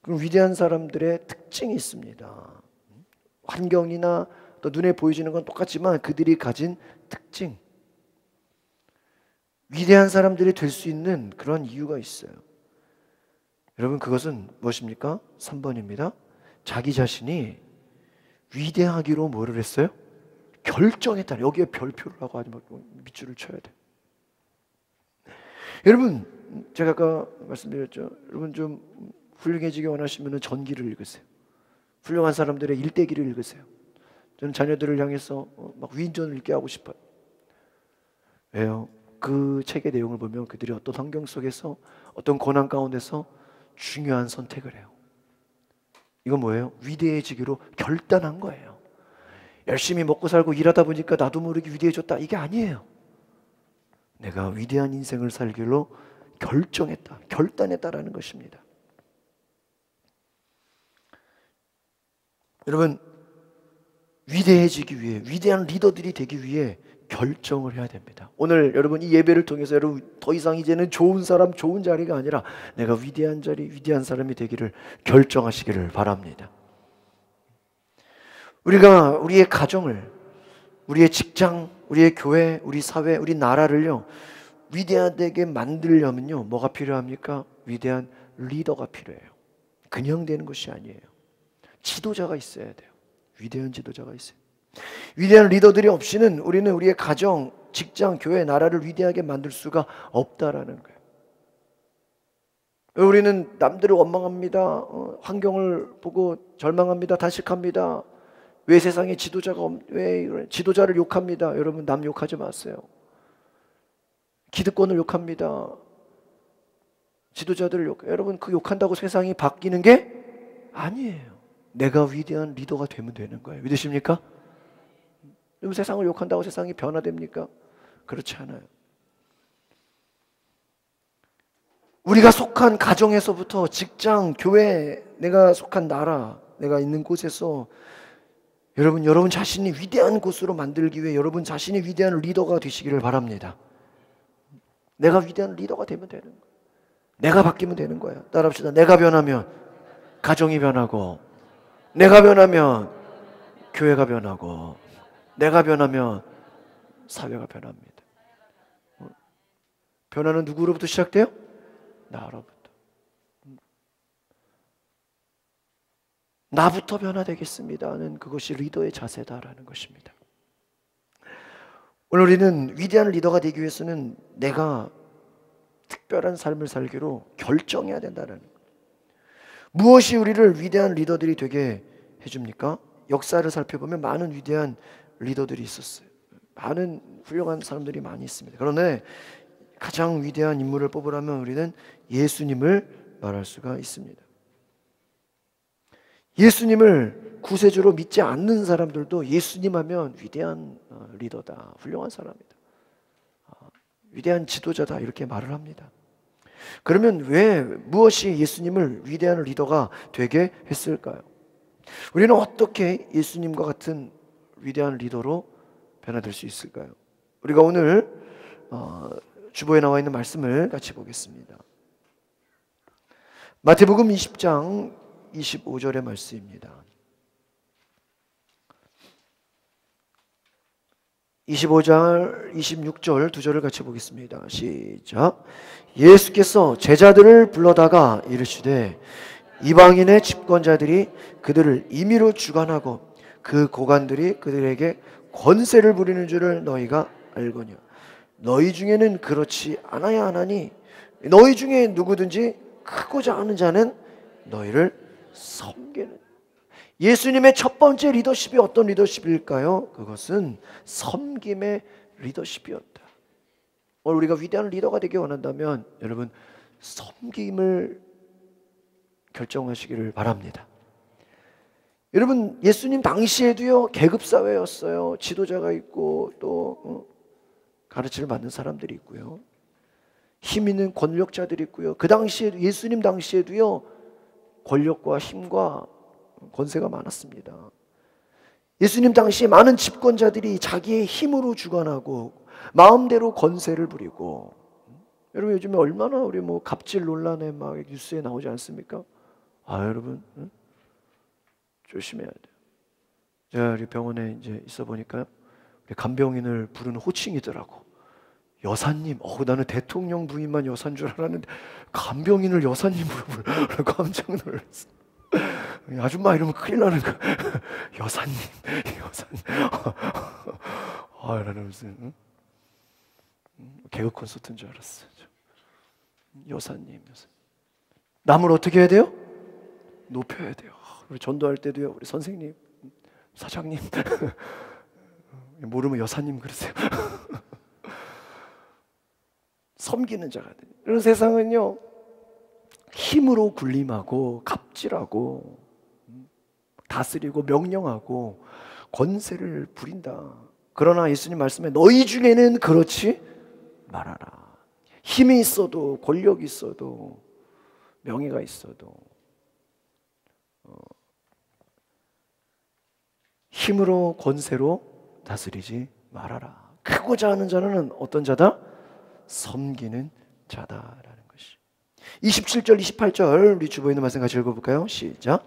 그럼 위대한 사람들의 특징이 있습니다. 환경이나 또 눈에 보여지는 건 똑같지만 그들이 가진 특징, 위대한 사람들이 될 수 있는 그런 이유가 있어요. 여러분, 그것은 무엇입니까? 3번입니다. 자기 자신이 위대하기로 뭐를 했어요? 결정했다. 여기에 별표를 하고 아주 밑줄을 쳐야 돼. 여러분, 제가 아까 말씀드렸죠. 여러분, 좀 훌륭해지기 원하시면 전기를 읽으세요. 훌륭한 사람들의 일대기를 읽으세요. 저는 자녀들을 향해서 막 위인전을 읽게 하고 싶어요. 왜요? 그 책의 내용을 보면 그들이 어떤 환경 속에서, 어떤 고난 가운데서 중요한 선택을 해요. 이건 뭐예요? 위대해지기로 결단한 거예요. 열심히 먹고 살고 일하다 보니까 나도 모르게 위대해졌다. 이게 아니에요. 내가 위대한 인생을 살기로 결정했다, 결단했다라는 것입니다. 여러분, 위대해지기 위해, 위대한 리더들이 되기 위해 결정을 해야 됩니다. 오늘 여러분 이 예배를 통해서 여러분 더 이상 이제는 좋은 사람, 좋은 자리가 아니라 내가 위대한 자리, 위대한 사람이 되기를 결정하시기를 바랍니다. 우리가 우리의 가정을, 우리의 직장, 우리의 교회, 우리 사회, 우리 나라를요 위대하게 만들려면요 뭐가 필요합니까? 위대한 리더가 필요해요. 그냥 되는 것이 아니에요. 지도자가 있어야 돼요. 위대한 지도자가 있어요. 위대한 리더들이 없이는 우리는 우리의 가정, 직장, 교회, 나라를 위대하게 만들 수가 없다라는 거예요. 우리는 남들을 원망합니다. 환경을 보고 절망합니다. 단식합니다. 왜 세상에 왜 지도자를 욕합니다. 여러분, 남 욕하지 마세요. 기득권을 욕합니다. 지도자들을 여러분, 그 욕한다고 세상이 바뀌는 게 아니에요. 내가 위대한 리더가 되면 되는 거예요. 믿으십니까? 여러분, 세상을 욕한다고 세상이 변화됩니까? 그렇지 않아요. 우리가 속한 가정에서부터 직장, 교회, 내가 속한 나라, 내가 있는 곳에서 여러분 자신이 위대한 곳으로 만들기 위해 여러분 자신이 위대한 리더가 되시기를 바랍니다. 내가 위대한 리더가 되면 되는 거예요. 내가 바뀌면 되는 거예요. 따라합시다. 내가 변하면 가정이 변하고, 내가 변하면 교회가 변하고, 내가 변하면 사회가 변합니다. 변화는 누구로부터 시작돼요? 나로부터. 나부터 변화되겠습니다는 그것이 리더의 자세다라는 것입니다. 오늘 우리는 위대한 리더가 되기 위해서는 내가 특별한 삶을 살기로 결정해야 된다는 거예요. 무엇이 우리를 위대한 리더들이 되게 해줍니까? 역사를 살펴보면 많은 위대한 리더들이 있었어요. 많은 훌륭한 사람들이 많이 있습니다. 그런데 가장 위대한 인물을 뽑으라면 우리는 예수님을 말할 수가 있습니다. 예수님을 구세주로 믿지 않는 사람들도 예수님 하면 위대한 리더다, 훌륭한 사람이다, 위대한 지도자다 이렇게 말을 합니다. 그러면 왜 무엇이 예수님을 위대한 리더가 되게 했을까요? 우리는 어떻게 예수님과 같은 위대한 리더로 변화될 수 있을까요? 우리가 오늘 주보에 나와 있는 말씀을 같이 보겠습니다. 마태복음 20장 25절의 말씀입니다. 25절, 26절 두 절을 같이 보겠습니다. 시작. 예수께서 제자들을 불러다가 이르시되 이방인의 집권자들이 그들을 임의로 주관하고 그 고관들이 그들에게 권세를 부리는 줄을 너희가 알거냐. 너희 중에는 그렇지 않아야 하나니 너희 중에 누구든지 크고자 하는 자는 너희를 섬기는. 예수님의 첫 번째 리더십이 어떤 리더십일까요? 그것은 섬김의 리더십이었다. 오늘 우리가 위대한 리더가 되기 원한다면 여러분 섬김을 결정하시기를 바랍니다. 여러분 예수님 당시에도요 계급사회였어요. 지도자가 있고 또 가르침을 받는 사람들이 있고요. 힘 있는 권력자들이 있고요. 그 당시에 예수님 당시에도요 권력과 힘과 권세가 많았습니다. 예수님 당시에 많은 집권자들이 자기의 힘으로 주관하고 마음대로 권세를 부리고, 여러분 요즘에 얼마나 우리 뭐 갑질 논란에 막 뉴스에 나오지 않습니까? 여러분 조심해야 돼요. 제가 우리 병원에 이제 있어 보니까요, 우리 간병인을 부르는 호칭이더라고. 여사님. 나는 대통령 부인만 여사인 줄 알았는데 간병인을 여사님으로 불러. 깜짝 놀랐어. 아줌마 이러면 큰일 나는 거야. 여사님. 나는 무슨 개그 콘서트인 줄 알았어. 여사님. 남을 어떻게 해야 돼요? 높여야 돼요. 우리 전도할 때도요, 우리 선생님, 사장님 모르면 여사님 그러세요. 섬기는 자가 돼요. 이런 세상은요 힘으로 군림하고 갑질하고 다스리고 명령하고 권세를 부린다. 그러나 예수님 말씀에 너희 중에는 그렇지 말아라. 힘이 있어도, 권력이 있어도, 명예가 있어도 힘으로, 권세로 다스리지 말아라. 크고자 하는 자는 어떤 자다? 섬기는 자다라는 것이. 27절 28절 우리 주보에 있는 말씀 같이 읽어볼까요? 시작.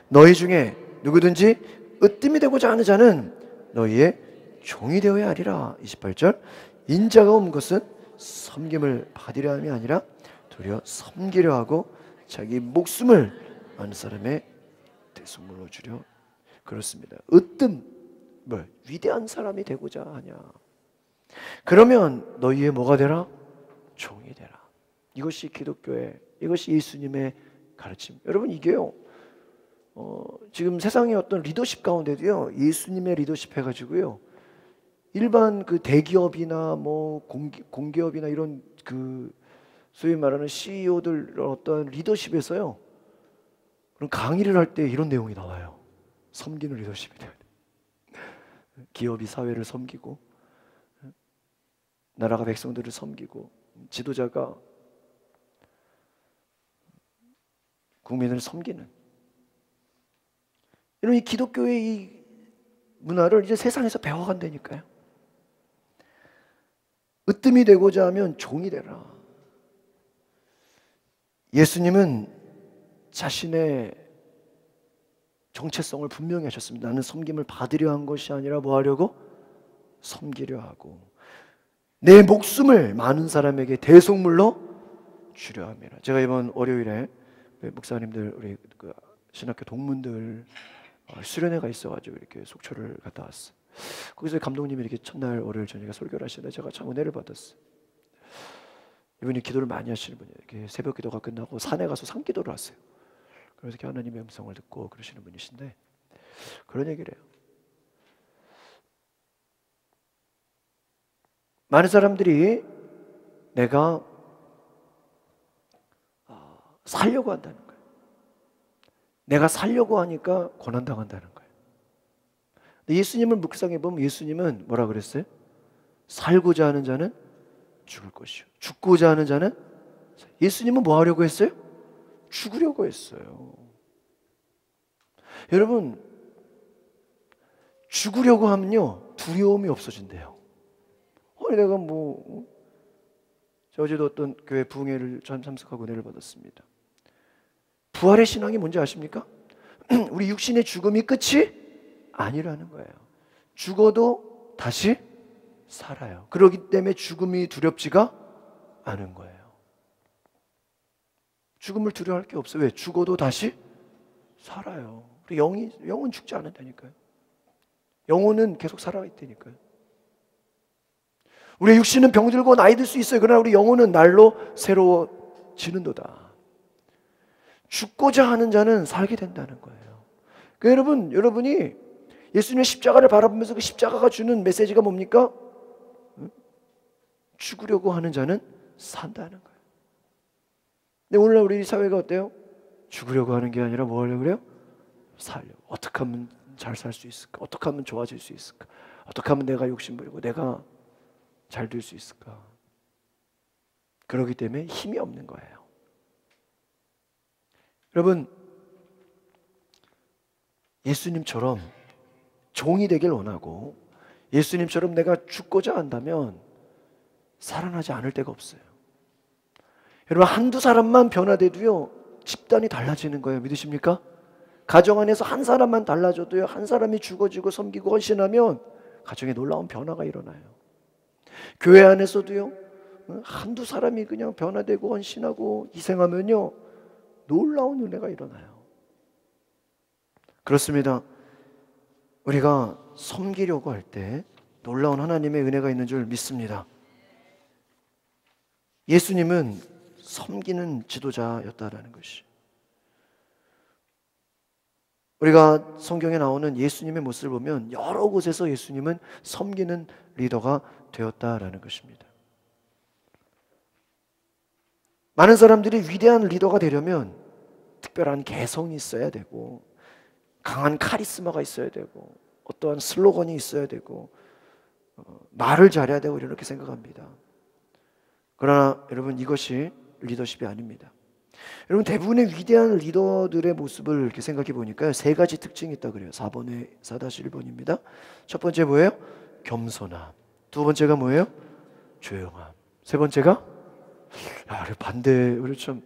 너희 중에 누구든지 으뜸이 되고자 하는 자는 너희의 종이 되어야 하리라. 28절. 인자가 온 것은 섬김을 받으려 함이 아니라 도리어 섬기려 하고 자기 목숨을 많은 사람의 대속물로 주려. 그렇습니다. 으뜸, 위대한 사람이 되고자 하냐. 그러면 너희의 뭐가 되라? 종이 되라. 이것이 기독교의, 이것이 예수님의 가르침. 여러분, 이게요, 지금 세상의 어떤 리더십 가운데도요, 예수님의 리더십 해가지고요, 일반 그 대기업이나 뭐 공기업이나 이런 그 소위 말하는 CEO들 어떤 리더십에서요, 그런 강의를 할 때 이런 내용이 나와요. 섬기는 리더십이 돼야 돼. 기업이 사회를 섬기고, 나라가 백성들을 섬기고, 지도자가 국민을 섬기는 이런 이 기독교의 이 문화를 이제 세상에서 배워간다니까요. 으뜸이 되고자 하면 종이 되라. 예수님은 자신의 정체성을 분명히 하셨습니다. 나는 섬김을 받으려 한 것이 아니라 뭐 하려고? 섬기려 하고 내 목숨을 많은 사람에게 대속물로 주려 함이라. 제가 이번 월요일에 목사님들 우리 그 신학교 동문들 수련회가 있어가지고 이렇게 속초를 갔다 왔어. 거기서 감독님이 이렇게 첫날 월요일 저녁에 설교를 하시는데 제가 참 은혜를 받았어요. 이분이 기도를 많이 하시는 분이에요. 이렇게 새벽 기도가 끝나고 산에 가서 산기도를 하세요. 그래서 이렇게 하나님의 음성을 듣고 그러시는 분이신데 그런 얘기를 해요. 많은 사람들이 내가 살려고 한다는 거예요. 내가 살려고 하니까 고난당한다는 거예요. 근데 예수님을 묵상해 보면 예수님은 뭐라 그랬어요? 살고자 하는 자는 죽을 것이요, 죽고자 하는 자는. 예수님은 뭐 하려고 했어요? 죽으려고 했어요. 여러분, 죽으려고 하면요 두려움이 없어진대요. 내가 뭐 어제도 어떤 교회 부흥회를 참석하고 은혜를 받았습니다. 부활의 신앙이 뭔지 아십니까? 우리 육신의 죽음이 끝이 아니라는 거예요. 죽어도 다시 살아요. 그렇기 때문에 죽음이 두렵지가 않은 거예요. 죽음을 두려워할 게 없어요. 왜? 죽어도 다시 살아요. 우리 영은 죽지 않는다니까요. 영혼은 계속 살아있다니까요. 우리 육신은 병들고 나이 들 수 있어요. 그러나 우리 영혼은 날로 새로워지는도다. 죽고자 하는 자는 살게 된다는 거예요. 그러니까 여러분이 예수님의 십자가를 바라보면서 그 십자가가 주는 메시지가 뭡니까? 죽으려고 하는 자는 산다는 거예요. 근데 오늘날 우리 사회가 어때요? 죽으려고 하는 게 아니라 뭐 하려고 그래요? 살려고. 어떻게 하면 잘 살 수 있을까? 어떻게 하면 좋아질 수 있을까? 어떻게 하면 내가 욕심부리고 내가 잘 될 수 있을까? 그렇기 때문에 힘이 없는 거예요. 여러분, 예수님처럼 종이 되길 원하고 예수님처럼 내가 죽고자 한다면 살아나지 않을 데가 없어요. 여러분, 한두 사람만 변화돼도요 집단이 달라지는 거예요. 믿으십니까? 가정 안에서 한 사람만 달라져도요, 한 사람이 죽어지고 섬기고 헌신하면 가정에 놀라운 변화가 일어나요. 교회 안에서도요, 한두 사람이 그냥 변화되고 헌신하고 희생하면요 놀라운 은혜가 일어나요. 그렇습니다. 우리가 섬기려고 할 때 놀라운 하나님의 은혜가 있는 줄 믿습니다. 예수님은 섬기는 지도자였다라는 것이, 우리가 성경에 나오는 예수님의 모습을 보면 여러 곳에서 예수님은 섬기는 리더가 되었다라는 것입니다. 많은 사람들이 위대한 리더가 되려면 특별한 개성이 있어야 되고 강한 카리스마가 있어야 되고 어떠한 슬로건이 있어야 되고 말을 잘해야 되고 이렇게 생각합니다. 그러나 여러분, 이것이 리더십이 아닙니다. 여러분, 대부분의 위대한 리더들의 모습을 이렇게 생각해 보니까 세 가지 특징이 있다 그래요. 4-1번입니다. 첫 번째 뭐예요? 겸손함. 두 번째가 뭐예요? 조용함. 세 번째가 반대. 우리 참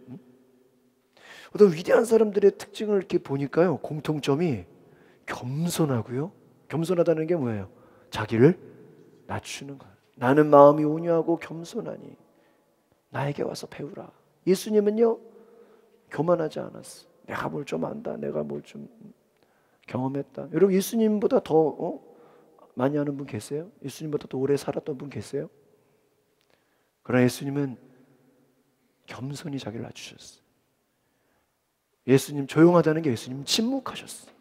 어떤 위대한 사람들의 특징을 이렇게 보니까요, 공통점이 겸손하고요. 겸손하다는 게 뭐예요? 자기를 낮추는 거예요. 나는 마음이 온유하고 겸손하니 나에게 와서 배우라. 예수님은요, 교만하지 않았어. 내가 뭘 좀 안다, 내가 뭘 좀 경험했다. 여러분, 예수님보다 더 많이 아는 분 계세요? 예수님보다 더 오래 살았던 분 계세요? 그러나 예수님은 겸손히 자기를 낮추셨어요. 예수님, 조용하다는 게 예수님 침묵하셨어요.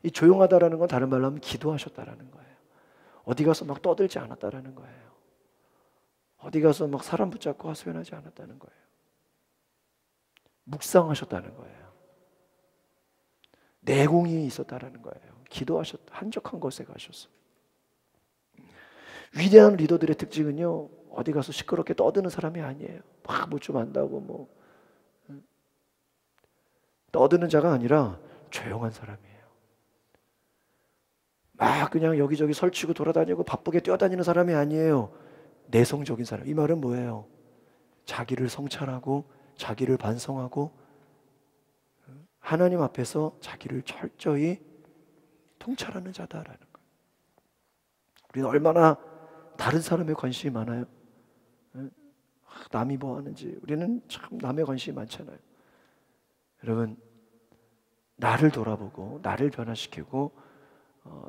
이 조용하다라는 건 다른 말로 하면 기도하셨다라는 거예요. 어디 가서 막 떠들지 않았다라는 거예요. 어디 가서 막 사람 붙잡고 하소연하지 않았다는 거예요. 묵상하셨다는 거예요. 내공이 있었다라는 거예요. 기도하셨다. 한적한 곳에 가셔서. 위대한 리더들의 특징은요, 어디 가서 시끄럽게 떠드는 사람이 아니에요. 막 뭐 좀 안다고 떠드는 자가 아니라 조용한 사람이에요. 막 그냥 여기저기 설치고 돌아다니고 바쁘게 뛰어다니는 사람이 아니에요. 내성적인 사람. 이 말은 뭐예요? 자기를 성찰하고 자기를 반성하고 하나님 앞에서 자기를 철저히 통찰하는 자다라는 거예요. 우리는 얼마나 다른 사람에 관심이 많아요. 남이 뭐 하는지. 우리는 참 남의 관심이 많잖아요. 여러분, 나를 돌아보고 나를 변화시키고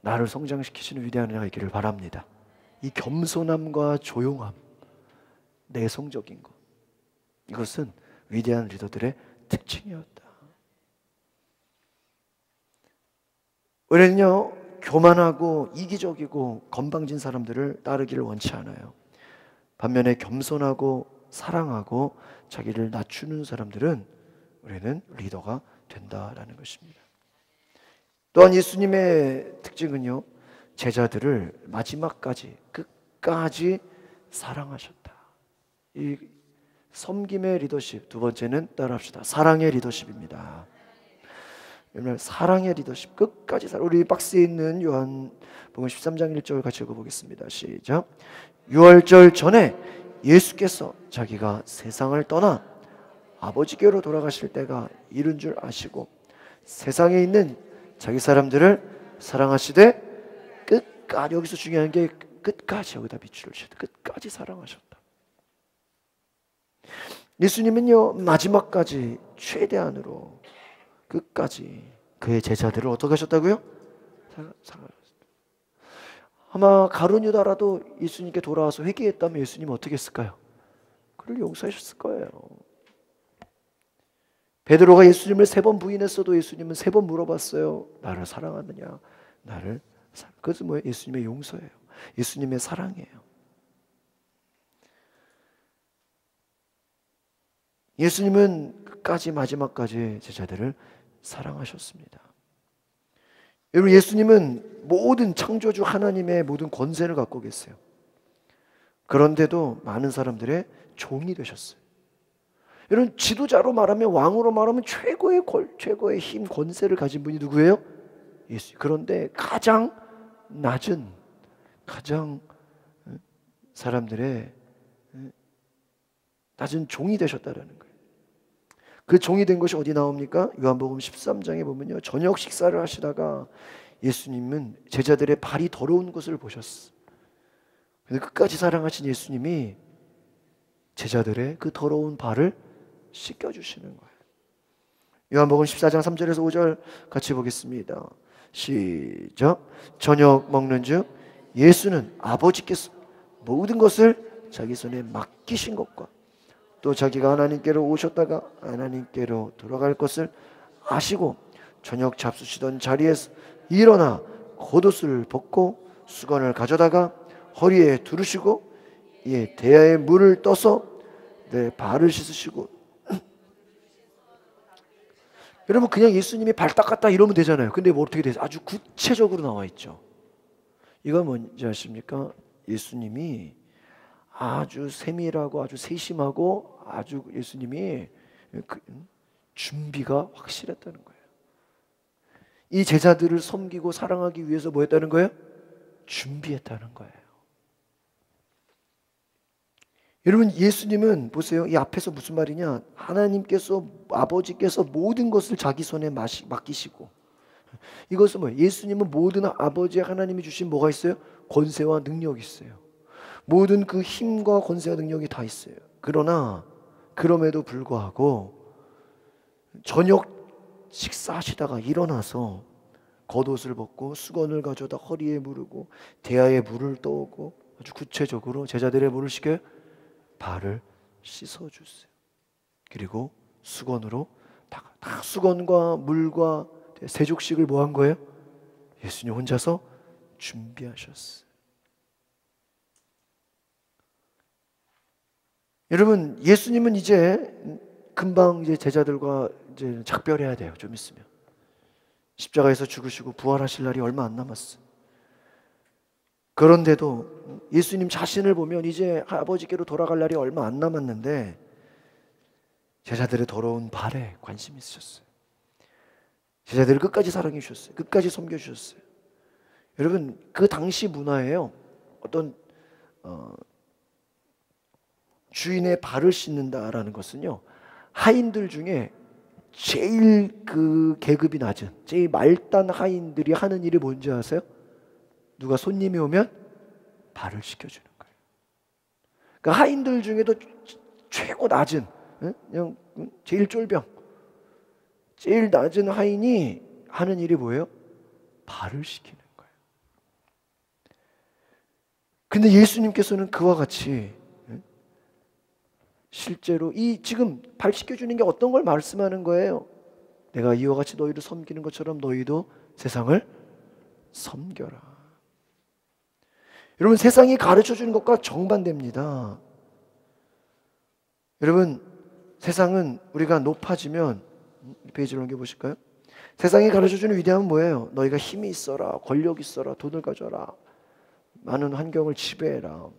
나를 성장시키시는 위대한 은혜가 있기를 바랍니다. 이 겸손함과 조용함, 내성적인 것, 이것은 위대한 리더들의 특징이었다. 우리는요, 교만하고 이기적이고 건방진 사람들을 따르기를 원치 않아요. 반면에 겸손하고 사랑하고 자기를 낮추는 사람들은 우리는 리더가 된다라는 것입니다. 또한 예수님의 특징은요, 제자들을 마지막까지 끝까지 사랑하셨다. 이 섬김의 리더십, 두 번째는 따라합시다. 사랑의 리더십입니다. 사랑의 리더십, 끝까지 우리 박스에 있는 요한복음 13장 1절 같이 읽어보겠습니다. 시작. 유월절 전에 예수께서 자기가 세상을 떠나 아버지께로 돌아가실 때가 이른 줄 아시고 세상에 있는 자기 사람들을 사랑하시되 끝까지, 여기서 중요한 게 끝까지, 여기다 비추를 주셨다. 끝까지 사랑하셨다. 예수님은요, 마지막까지 최대한으로 끝까지 그의 제자들을 어떻게 하셨다고요? 사랑하셨다. 아마 가룟 유다라도 예수님께 돌아와서 회개했다면 예수님은 어떻게 했을까요? 그를 용서하셨을 거예요. 베드로가 예수님을 3번 부인했어도 예수님은 3번 물어봤어요. 나를 사랑하느냐? 나를 그것은 뭐예요? 예수님의 용서예요. 예수님의 사랑이에요. 예수님은 끝까지 마지막까지 제자들을 사랑하셨습니다. 여러분, 예수님은 모든 창조주 하나님의 모든 권세를 갖고 계세요. 그런데도 많은 사람들의 종이 되셨어요. 여러분, 지도자로 말하면, 왕으로 말하면 최고의 힘, 권세를 가진 분이 누구예요? 예수. 그런데 가장 낮은, 가장 사람들의 낮은 종이 되셨다라는 거예요. 그 종이 된 것이 어디 나옵니까? 요한복음 13장에 보면요, 저녁 식사를 하시다가 예수님은 제자들의 발이 더러운 것을 보셨어. 그런데 끝까지 사랑하신 예수님이 제자들의 그 더러운 발을 씻겨주시는 거예요. 요한복음 14장 3절에서 5절 같이 보겠습니다. 시작. 저녁 먹는 중 예수는 아버지께서 모든 것을 자기 손에 맡기신 것과 또 자기가 하나님께로 오셨다가 하나님께로 돌아갈 것을 아시고 저녁 잡수시던 자리에서 일어나 겉옷을 벗고 수건을 가져다가 허리에 두르시고 이에 대야에 물을 떠서 내 발을 씻으시고 여러분, 그냥 예수님이 발 닦았다 이러면 되잖아요. 근데 뭐 어떻게 돼요? 아주 구체적으로 나와 있죠. 이거 뭔지 아십니까? 예수님이 아주 세밀하고 아주 세심하고 아주 예수님이 준비가 확실했다는 거예요. 이 제자들을 섬기고 사랑하기 위해서 뭐 했다는 거예요? 준비했다는 거예요. 여러분, 예수님은 보세요. 이 앞에서 무슨 말이냐? 하나님께서, 아버지께서 모든 것을 자기 손에 맡기시고, 이것은 뭐예요? 예수님은 모든 아버지 하나님이 주신 뭐가 있어요? 권세와 능력이 있어요. 모든 그 힘과 권세와 능력이 다 있어요. 그러나 그럼에도 불구하고 저녁 식사하시다가 일어나서 겉옷을 벗고 수건을 가져다 허리에 무르고 대야에 물을 떠오고 아주 구체적으로 제자들의 물을 시켜 발을 씻어주세요. 그리고 수건으로 다 수건과 물과 세족식을 뭐 한 거예요? 예수님 혼자서 준비하셨어요. 여러분, 예수님은 이제 금방 이제 제자들과 이제 작별해야 돼요. 좀 있으면 십자가에서 죽으시고 부활하실 날이 얼마 안 남았어요. 그런데도 예수님 자신을 보면 이제 아버지께로 돌아갈 날이 얼마 안 남았는데 제자들의 더러운 발에 관심이 있으셨어요. 제자들을 끝까지 사랑해 주셨어요. 끝까지 섬겨 주셨어요. 여러분, 그 당시 문화예요. 어떤 주인의 발을 씻는다라는 것은요, 하인들 중에 제일 그 계급이 낮은, 제일 말단 하인들이 하는 일이 뭔지 아세요? 누가 손님이 오면 발을 씻겨주는 거예요. 그러니까 하인들 중에도 최고 낮은, 그냥 제일 쫄병, 제일 낮은 하인이 하는 일이 뭐예요? 발을 씻기는 거예요. 근데 예수님께서는 그와 같이 실제로 이 지금 발 씻겨주는 게 어떤 걸 말씀하는 거예요? 내가 이와 같이 너희를 섬기는 것처럼 너희도 세상을 섬겨라. 여러분, 세상이 가르쳐주는 것과 정반대입니다. 여러분, 세상은 우리가 높아지면, 페이지를 넘겨보실까요? 세상이 가르쳐주는 위대함은 뭐예요? 너희가 힘이 있어라, 권력 있어라, 돈을 가져라, 많은 환경을 지배해라.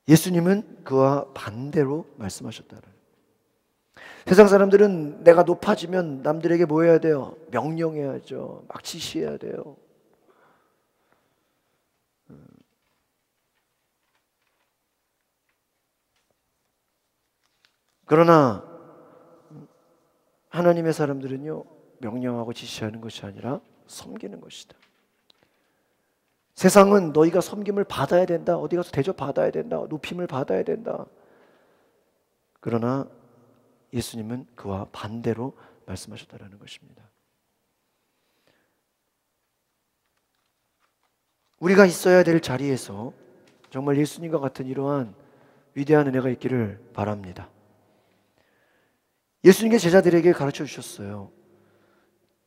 예수님은 그와 반대로 말씀하셨다는. 세상 사람들은 내가 높아지면 남들에게 뭐 해야 돼요? 명령해야죠. 막 지시해야 돼요. 그러나 하나님의 사람들은요, 명령하고 지시하는 것이 아니라 섬기는 것이다. 세상은 너희가 섬김을 받아야 된다, 어디 가서 대접받아야 된다, 높임을 받아야 된다. 그러나 예수님은 그와 반대로 말씀하셨다는 것입니다. 우리가 있어야 될 자리에서 정말 예수님과 같은 이러한 위대한 은혜가 있기를 바랍니다. 예수님께 제자들에게 가르쳐 주셨어요.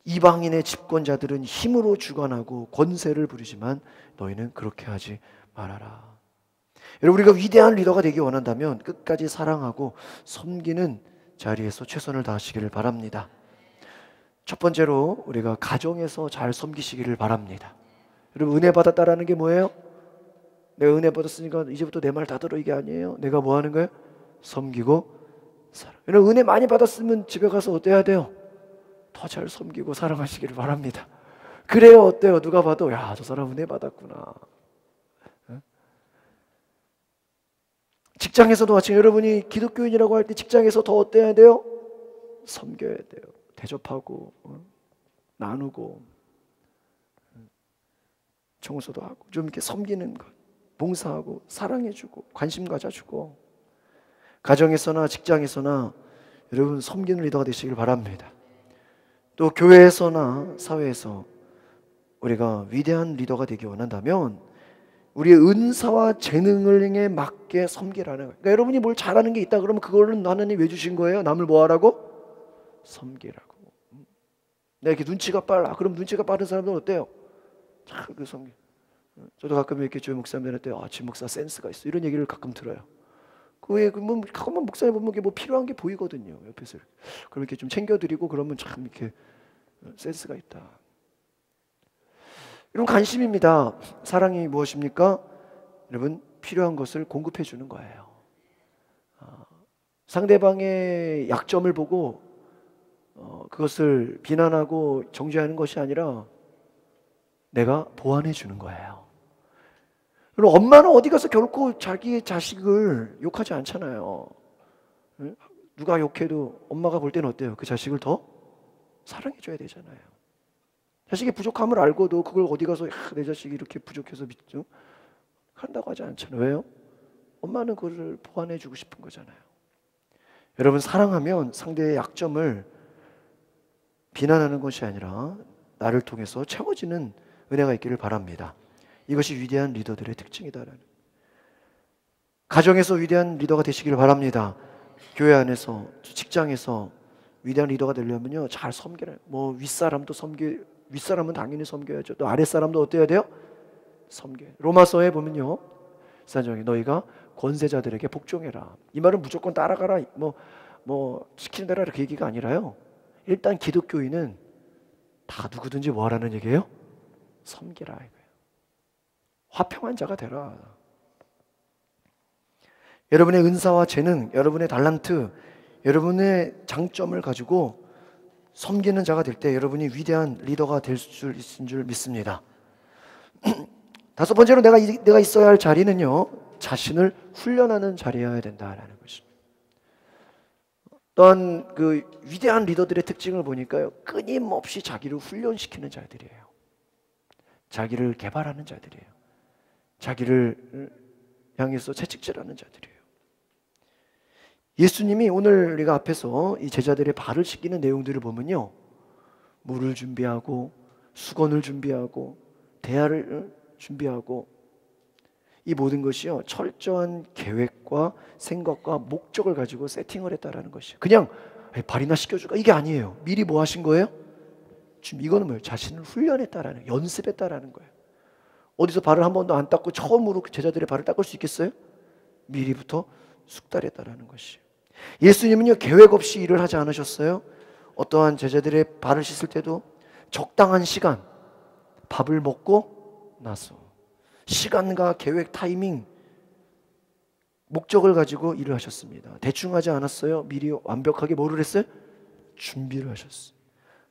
이방인의 집권자들은 힘으로 주관하고 권세를 부리지만 너희는 그렇게 하지 말아라. 여러분, 우리가 위대한 리더가 되기 원한다면 끝까지 사랑하고 섬기는 자리에서 최선을 다하시기를 바랍니다. 첫 번째로 우리가 가정에서 잘 섬기시기를 바랍니다. 여러분, 은혜 받았다라는 게 뭐예요? 내가 은혜 받았으니까 이제부터 내 말 다 들어, 이게 아니에요. 내가 뭐 하는 거예요? 섬기고 살아. 여러분, 은혜 많이 받았으면 집에 가서 어때야 돼요? 더 잘 섬기고 사랑하시기를 바랍니다. 그래요, 어때요? 누가 봐도 야, 저 사람 은혜 받았구나. 직장에서도 마찬가지. 여러분이 기독교인이라고 할 때 직장에서 더 어때야 돼요? 섬겨야 돼요. 대접하고 나누고 청소도 하고 좀 이렇게 섬기는 것, 봉사하고 사랑해주고 관심 가져주고, 가정에서나 직장에서나 여러분 섬기는 리더가 되시길 바랍니다. 또 교회에서나 사회에서 우리가 위대한 리더가 되기 원한다면 우리의 은사와 재능에 맞게 섬기라는 거예요. 그러니까 여러분이 뭘 잘하는 게 있다 그러면 그거는 하나님 왜 주신 거예요? 남을 뭐 하라고? 섬기라고. 내가 이렇게 눈치가 빨라. 그럼 눈치가 빠른 사람들은 어때요? 참 그 섬기. 저도 가끔 이렇게 교회 목사님들한테 지 목사 센스가 있어, 이런 얘기를 가끔 들어요. 그왜 뭐 가끔만 목사님 보면 뭐 필요한 게 보이거든요. 옆에서 그럼 이렇게 좀 챙겨드리고 그러면 참 이렇게 센스가 있다. 여러분, 관심입니다. 사랑이 무엇입니까? 여러분, 필요한 것을 공급해 주는 거예요. 상대방의 약점을 보고 그것을 비난하고 정죄하는 것이 아니라 내가 보완해 주는 거예요. 그리고 엄마는 어디 가서 결코 자기의 자식을 욕하지 않잖아요. 누가 욕해도 엄마가 볼 때는 어때요? 그 자식을 더 사랑해 줘야 되잖아요. 자식의 부족함을 알고도 그걸 어디 가서 내 자식이 이렇게 부족해서 한다고 하지 않잖아요. 왜요? 엄마는 그걸 보완해 주고 싶은 거잖아요. 여러분, 사랑하면 상대의 약점을 비난하는 것이 아니라 나를 통해서 채워지는 은혜가 있기를 바랍니다. 이것이 위대한 리더들의 특징이다라는. 가정에서 위대한 리더가 되시기를 바랍니다. 교회 안에서, 직장에서 위대한 리더가 되려면요, 잘 섬겨야 돼요. 윗사람은 당연히 섬겨야죠. 또 아랫사람도 어때야 돼요? 섬겨요. 로마서에 보면요, 사장이 너희가 권세자들에게 복종해라. 이 말은 무조건 따라가라, 시키는 대로 그 얘기가 아니라요. 일단 기독교인은 다 누구든지 뭐 하라는 얘기예요? 섬기라 이거예요. 화평한 자가 되라. 여러분의 은사와 재능, 여러분의 달란트, 여러분의 장점을 가지고 섬기는 자가 될 때 여러분이 위대한 리더가 될 수 있는 줄 믿습니다. 다섯 번째로 내가 있어야 할 자리는요, 자신을 훈련하는 자리여야 된다라는 것입니다. 또한 그 위대한 리더들의 특징을 보니까요, 끊임없이 자기를 훈련시키는 자들이에요. 자기를 개발하는 자들이에요. 자기를 향해서 채찍질하는 자들이에요. 예수님이 오늘 우리가 앞에서 이 제자들의 발을 씻기는 내용들을 보면요, 물을 준비하고 수건을 준비하고 대야를 준비하고, 이 모든 것이요, 철저한 계획과 생각과 목적을 가지고 세팅을 했다라는 것이에요. 그냥 발이나 씻겨줄까 이게 아니에요. 미리 뭐 하신 거예요? 지금 이거는 뭐예요? 자신을 훈련했다라는, 연습했다라는 거예요. 어디서 발을 한 번도 안 닦고 처음으로 제자들의 발을 닦을 수 있겠어요? 미리부터 숙달했다라는 것이에요. 예수님은요, 계획 없이 일을 하지 않으셨어요. 어떠한 제자들의 발을 씻을 때도 적당한 시간, 밥을 먹고 나서 시간과 계획, 타이밍, 목적을 가지고 일을 하셨습니다. 대충 하지 않았어요. 미리 완벽하게 뭐를 했어요? 준비를 하셨어요.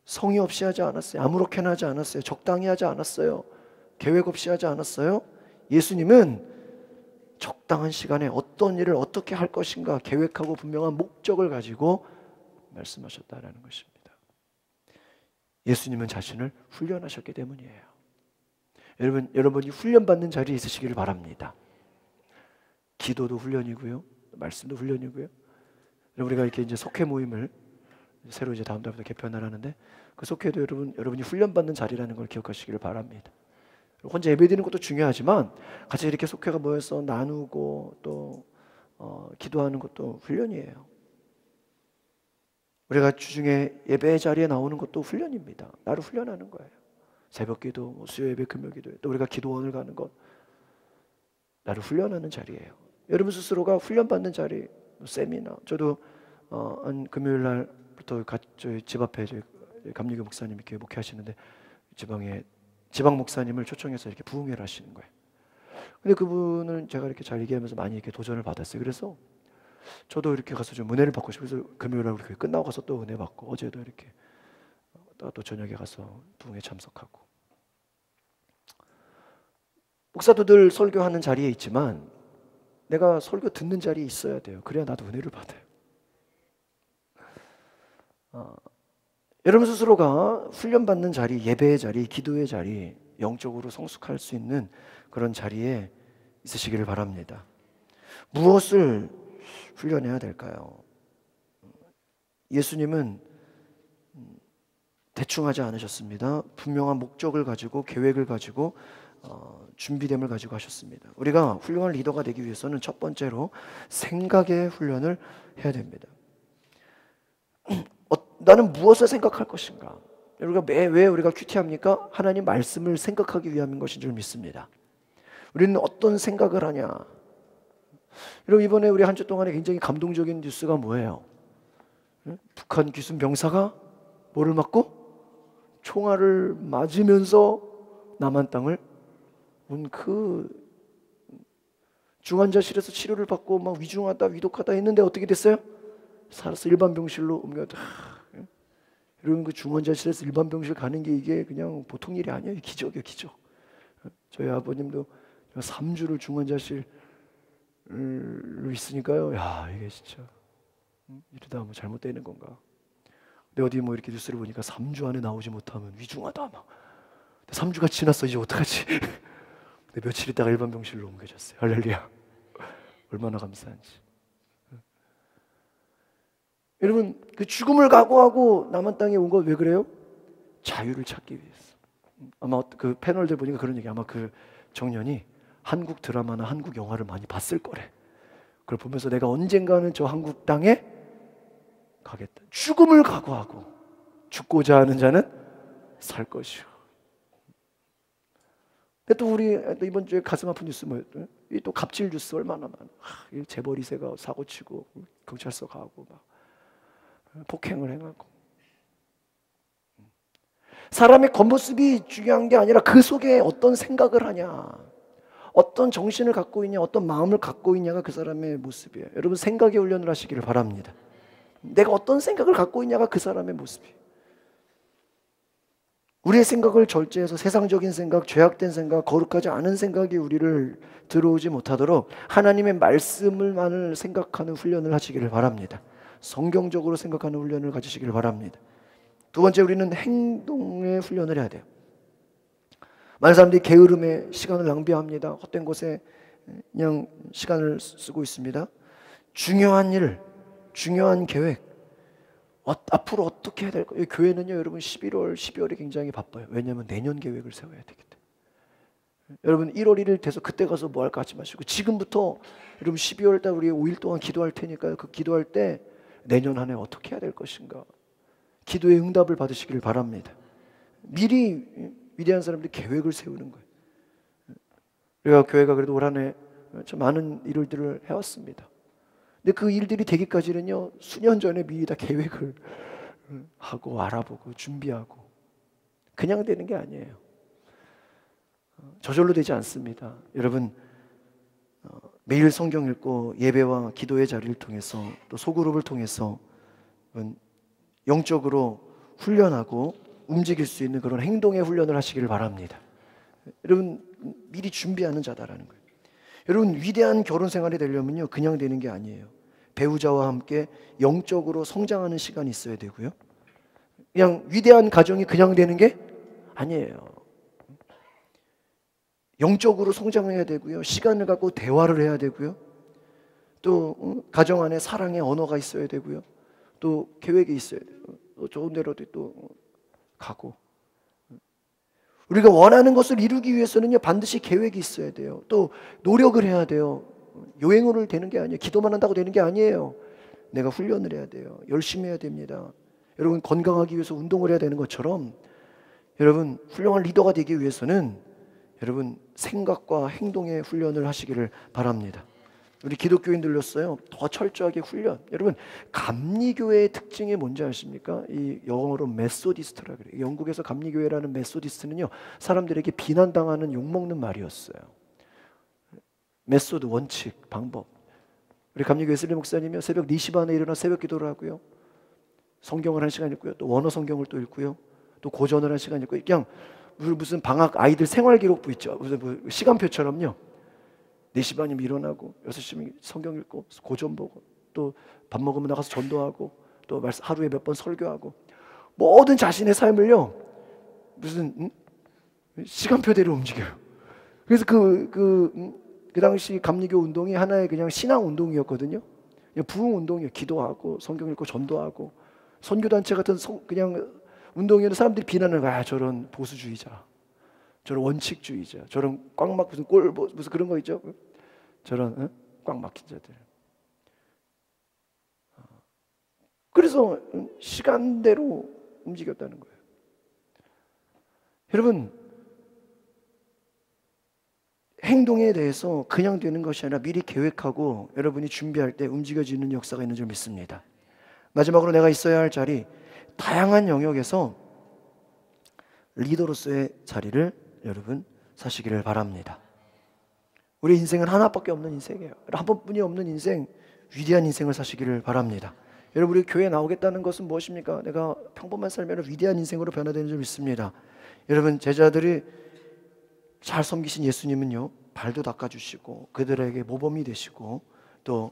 성의 없이 하지 않았어요. 아무렇게나 하지 않았어요. 적당히 하지 않았어요. 계획 없이 하지 않았어요. 예수님은 적당한 시간에 어떤 일을 어떻게 할 것인가 계획하고 분명한 목적을 가지고 말씀하셨다는 것입니다. 예수님은 자신을 훈련하셨기 때문이에요. 여러분이 훈련받는 자리에 있으시기를 바랍니다. 기도도 훈련이고요, 말씀도 훈련이고요. 우리가 이렇게 이제 속회 모임을 새로 이제 다음 달부터 개편을 하는데, 그 속회도 여러분이 훈련받는 자리라는 걸 기억하시기를 바랍니다. 혼자 예배드리는 것도 중요하지만 같이 이렇게 속회가 모여서 나누고 또 기도하는 것도 훈련이에요. 우리가 주중에 예배 자리에 나오는 것도 훈련입니다. 나를 훈련하는 거예요. 새벽기도, 수요 예배, 금요기도, 또 우리가 기도원을 가는 것, 나를 훈련하는 자리예요. 여러분 스스로가 훈련받는 자리, 세미나. 저도 한 금요일 날부터 저희 집 앞에 저희 감리교 목사님이 이렇게 목회하시는데, 지방 목사님을 초청해서 이렇게 부흥회를 하시는 거예요. 근데 그분은 제가 이렇게 잘 얘기하면서 많이 이렇게 도전을 받았어요. 그래서 저도 이렇게 가서 좀 은혜를 받고 싶어서 금요일 날 우리 교회 끝나고 가서 또 은혜 받고, 어제도 이렇게 또 저녁에 가서 부흥회 참석하고. 목사도 늘 설교하는 자리에 있지만 내가 설교 듣는 자리에 있어야 돼요. 그래야 나도 은혜를 받아요. 여러분 스스로가 훈련받는 자리, 예배의 자리, 기도의 자리, 영적으로 성숙할 수 있는 그런 자리에 있으시기를 바랍니다. 무엇을 훈련해야 될까요? 예수님은 대충 하지 않으셨습니다. 분명한 목적을 가지고, 계획을 가지고, 준비됨을 가지고 하셨습니다. 우리가 훌륭한 리더가 되기 위해서는 첫 번째로 생각의 훈련을 해야 됩니다. 나는 무엇을 생각할 것인가? 왜 우리가 큐티합니까? 하나님 말씀을 생각하기 위함인 것인 줄 믿습니다. 우리는 어떤 생각을 하냐? 여러분, 이번에 우리 한 주 동안에 굉장히 감동적인 뉴스가 뭐예요? 북한 귀순 병사가 뭐를 맞고? 총알을 맞으면서 남한 땅을 그 중환자실에서 치료를 받고 막 위중하다 위독하다 했는데 어떻게 됐어요? 살아서 일반 병실로 옮겨다. 여러분 그 중환자실에서 일반 병실 가는 게 이게 그냥 보통 일이 아니에요. 기적이에요, 기적. 저희 아버님도 3주를 중환자실로 있으니까요. 야, 이게 진짜 이러다 뭐 잘못되는 건가? 근데 어디 뭐 이렇게 뉴스를 보니까 3주 안에 나오지 못하면 위중하다 막. 3주가 지났어. 이제 어떡하지? 근데 며칠 있다가 일반 병실로 옮겨졌어요. 할렐루야. 얼마나 감사한지. 여러분 그 죽음을 각오하고 남한 땅에 온 거 왜 그래요? 자유를 찾기 위해서. 아마 그 패널들 보니까 그런 얘기, 아마 그 청년이 한국 드라마나 한국 영화를 많이 봤을 거래. 그걸 보면서 내가 언젠가는 저 한국 땅에 가겠다. 죽음을 각오하고 죽고자 하는 자는 살 것이요. 근데 또 우리 또 이번 주에 가슴 아픈 뉴스 뭐였죠? 또 갑질 뉴스 얼마나 많아. 재벌 2세가 사고치고 경찰서 가고 막 폭행을 행하고. 사람의 겉모습이 중요한 게 아니라 그 속에 어떤 생각을 하냐, 어떤 정신을 갖고 있냐, 어떤 마음을 갖고 있냐가 그 사람의 모습이에요. 여러분 생각의 훈련을 하시기를 바랍니다. 내가 어떤 생각을 갖고 있냐가 그 사람의 모습이에요. 우리의 생각을 절제해서 세상적인 생각, 죄악된 생각, 거룩하지 않은 생각이 우리를 들어오지 못하도록 하나님의 말씀을만을 생각하는 훈련을 하시기를 바랍니다. 성경적으로 생각하는 훈련을 가지시기를 바랍니다. 두 번째, 우리는 행동의 훈련을 해야 돼요. 많은 사람들이 게으름에 시간을 낭비합니다. 헛된 곳에 그냥 시간을 쓰고 있습니다. 중요한 일, 중요한 계획, 앞으로 어떻게 해야 될까요? 교회는요, 여러분 11월, 12월이 굉장히 바빠요. 왜냐하면 내년 계획을 세워야 되기 때문에. 여러분 1월 1일 돼서 그때 가서 뭐 할까 하지 마시고 지금부터 여러분 12월 달 우리 5일 동안 기도할 테니까요. 그 기도할 때 내년 한 해 어떻게 해야 될 것인가, 기도의 응답을 받으시기를 바랍니다. 미리 위대한 사람들이 계획을 세우는 거예요. 우리가 교회가 그래도 올 한 해 좀 많은 일들을 해왔습니다. 근데 그 일들이 되기까지는요, 수년 전에 미리 다 계획을 하고 알아보고 준비하고, 그냥 되는 게 아니에요. 저절로 되지 않습니다. 여러분 매일 성경 읽고 예배와 기도의 자리를 통해서 또 소그룹을 통해서 영적으로 훈련하고 움직일 수 있는 그런 행동의 훈련을 하시기를 바랍니다. 여러분 미리 준비하는 자다라는 거예요. 여러분 위대한 결혼 생활이 되려면요, 그냥 되는 게 아니에요. 배우자와 함께 영적으로 성장하는 시간이 있어야 되고요. 그냥 위대한 가정이 그냥 되는 게 아니에요. 영적으로 성장해야 되고요. 시간을 갖고 대화를 해야 되고요. 또 가정 안에 사랑의 언어가 있어야 되고요. 또 계획이 있어야 돼요. 좋은 데로도 또 가고. 우리가 원하는 것을 이루기 위해서는요, 반드시 계획이 있어야 돼요. 또 노력을 해야 돼요. 요행으로 되는 게 아니에요. 기도만 한다고 되는 게 아니에요. 내가 훈련을 해야 돼요. 열심히 해야 됩니다. 여러분 건강하기 위해서 운동을 해야 되는 것처럼, 여러분 훌륭한 리더가 되기 위해서는 여러분 생각과 행동의 훈련을 하시기를 바랍니다. 우리 기독교인들로서요, 더 철저하게 훈련. 여러분 감리교회의 특징이 뭔지 아십니까? 이 영어로 메소디스트라 그래요. 영국에서 감리교회라는 메소디스트는요, 사람들에게 비난당하는 욕먹는 말이었어요. 메소드, 원칙, 방법. 우리 감리교회 웨슬리 목사님이 새벽 4시 반에 일어나 새벽 기도를 하고요, 성경을 한 시간 읽고요, 또 원어 성경을 또 읽고요, 또 고전을 한 시간 읽고, 그냥 무슨 방학 아이들 생활기록부 있죠, 무슨 뭐 시간표처럼요. 4시 반이면 일어나고 6시면 성경 읽고 고전 보고, 또 밥 먹으면 나가서 전도하고, 또 하루에 몇 번 설교하고, 모든 자신의 삶을요 무슨 시간표대로 움직여요. 그래서 그 당시 감리교 운동이 하나의 그냥 신앙 운동이었거든요. 그냥 부흥 운동이에요. 기도하고 성경 읽고 전도하고, 선교단체 같은 그냥 운동이었는데 사람들이 비난을 해요. 아, 저런 보수주의자, 저런 원칙주의자, 저런 꽉 막 무슨 무슨 그런 거 있죠. 저런 꽉 막힌 자들. 그래서 시간대로 움직였다는 거예요. 여러분 행동에 대해서 그냥 되는 것이 아니라 미리 계획하고 여러분이 준비할 때 움직여지는 역사가 있는 줄 믿습니다. 마지막으로 내가 있어야 할 자리, 다양한 영역에서 리더로서의 자리를 여러분 사시기를 바랍니다. 우리 인생은 하나밖에 없는 인생이에요. 한 번뿐이 없는 인생, 위대한 인생을 사시기를 바랍니다. 여러분, 우리 교회에 나오겠다는 것은 무엇입니까? 내가 평범한 삶으로 위대한 인생으로 변화되는 줄 믿습니다. 여러분, 제자들이 잘 섬기신 예수님은요, 발도 닦아주시고 그들에게 모범이 되시고 또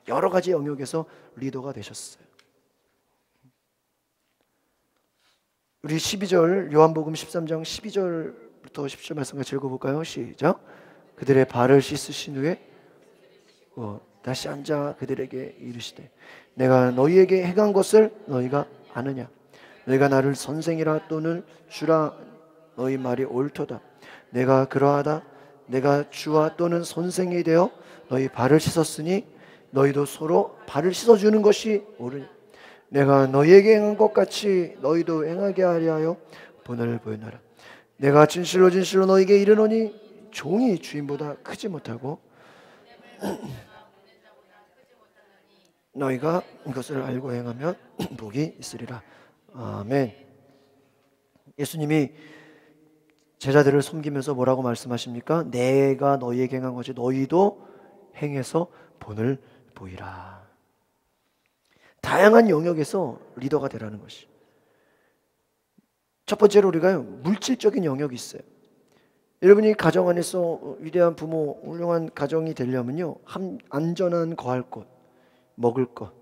여러 가지 영역에서 리더가 되셨어요. 우리 12절, 요한복음 13장 12절부터 10절 말씀 같이 읽어볼까요? 시작. 그들의 발을 씻으신 후에 다시 앉아 그들에게 이르시되 내가 너희에게 행한 것을 너희가 아느냐? 너희가 나를 선생이라 또는 주라 너희 말이 옳도다. 내가 그러하다. 내가 주와 또는 선생이 되어 너희 발을 씻었으니 너희도 서로 발을 씻어주는 것이 옳으니 내가 너희에게 행한 것 같이 너희도 행하게 하려 하여 본을 보이노라. 내가 진실로 진실로 너희에게 이르노니 종이 주인보다 크지 못하고 너희가 이것을 알고 행하면 복이 있으리라. 아멘. 예수님이 제자들을 섬기면서 뭐라고 말씀하십니까? 내가 너희에게 행한 것이 너희도 행해서 본을 보이라. 다양한 영역에서 리더가 되라는 것이. 첫 번째로 우리가 물질적인 영역이 있어요. 여러분이 가정 안에서 위대한 부모, 훌륭한 가정이 되려면요, 안전한 거할 곳, 먹을 것,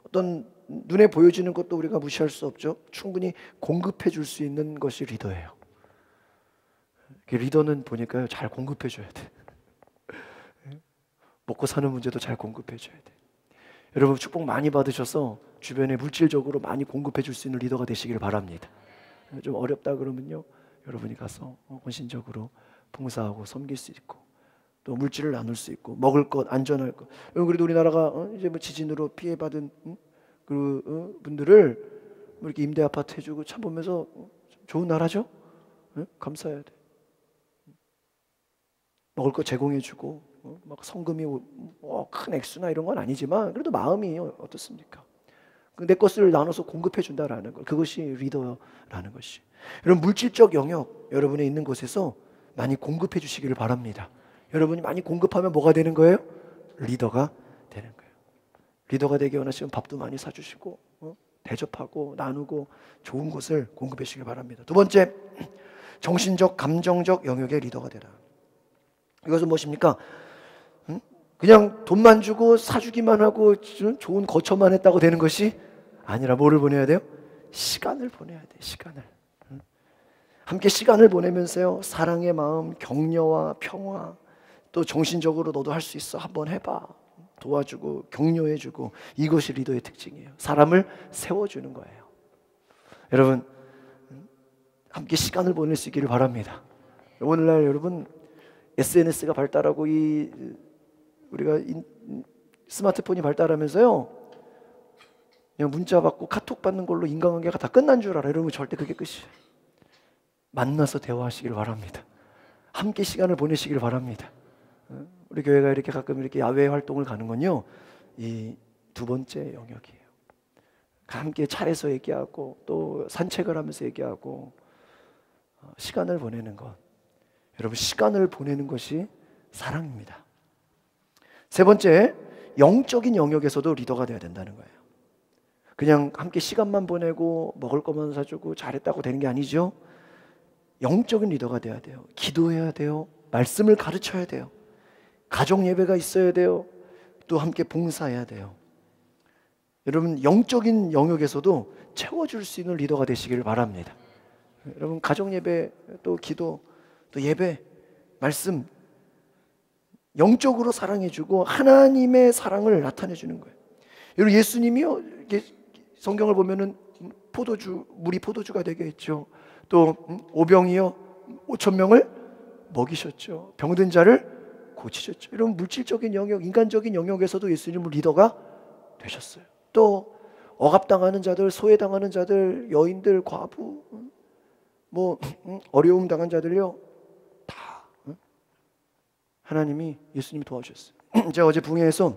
어떤 눈에 보여지는 것도 우리가 무시할 수 없죠. 충분히 공급해 줄 수 있는 것이 리더예요. 리더는 보니까요, 잘 공급해 줘야 돼. 먹고 사는 문제도 잘 공급해 줘야 돼. 여러분, 축복 많이 받으셔서 주변에 물질적으로 많이 공급해 줄 수 있는 리더가 되시길 바랍니다. 좀 어렵다 그러면요, 여러분이 가서 헌신적으로 봉사하고 섬길 수 있고 또 물질을 나눌 수 있고 먹을 것, 안전할 것. 여러분, 그래도 우리나라가 이제 뭐 지진으로 피해받은 그 분들을 이렇게 임대 아파트 해주고 참 보면서 좋은 나라죠. 감사해야 돼. 먹을 거 제공해주고 막 성금이 큰 액수나 이런 건 아니지만 그래도 마음이 어떻습니까? 내 것을 나눠서 공급해 준다라는 것, 그것이 리더라는 것이. 여러분, 물질적 영역 여러분이 있는 곳에서 많이 공급해 주시기를 바랍니다. 여러분이 많이 공급하면 뭐가 되는 거예요? 리더가 되는 거예요. 리더가 되기 원하시면 밥도 많이 사주시고 대접하고 나누고 좋은 것을 공급해 주시기 바랍니다. 두 번째, 정신적, 감정적 영역의 리더가 되라. 이것은 무엇입니까? 그냥 돈만 주고 사주기만 하고 좋은 거처만 했다고 되는 것이 아니라 뭐를 보내야 돼요? 시간을 보내야 돼. 시간을. 함께 시간을 보내면서요, 사랑의 마음, 격려와 평화, 또 정신적으로 너도 할 수 있어, 한번 해봐, 도와주고 격려해주고, 이것이 리더의 특징이에요. 사람을 세워주는 거예요. 여러분, 함께 시간을 보낼 수 있기를 바랍니다. 오늘날 여러분, SNS가 발달하고 우리가 스마트폰이 발달하면서요, 그냥 문자 받고 카톡 받는 걸로 인간관계가 다 끝난 줄 알아요. 여러분, 절대 그게 끝이에요. 만나서 대화하시길 바랍니다. 함께 시간을 보내시길 바랍니다. 우리 교회가 이렇게 가끔 이렇게 야외 활동을 가는 건요, 이 두 번째 영역이에요. 함께 차에서 얘기하고 또 산책을 하면서 얘기하고 시간을 보내는 것. 여러분, 시간을 보내는 것이 사랑입니다. 세 번째, 영적인 영역에서도 리더가 되어야 된다는 거예요. 그냥 함께 시간만 보내고 먹을 것만 사주고 잘했다고 되는 게 아니죠. 영적인 리더가 되어야 돼요. 기도해야 돼요. 말씀을 가르쳐야 돼요. 가정 예배가 있어야 돼요. 또 함께 봉사해야 돼요. 여러분, 영적인 영역에서도 채워줄 수 있는 리더가 되시기를 바랍니다. 여러분, 가정 예배, 또 기도, 또 예배, 말씀, 영적으로 사랑해주고 하나님의 사랑을 나타내주는 거예요. 여러분, 예수님이요, 성경을 보면은 물이 포도주가 되게 했죠. 또 오병이요, 5,000명을 먹이셨죠. 병든 자를 고치셨죠. 이런 물질적인 영역, 인간적인 영역에서도 예수님은 리더가 되셨어요. 또 억압당하는 자들, 소외당하는 자들, 여인들, 과부, 어려움 당한 자들요, 다 하나님이, 예수님이 도와주셨어요. 제가 어제 붕해에서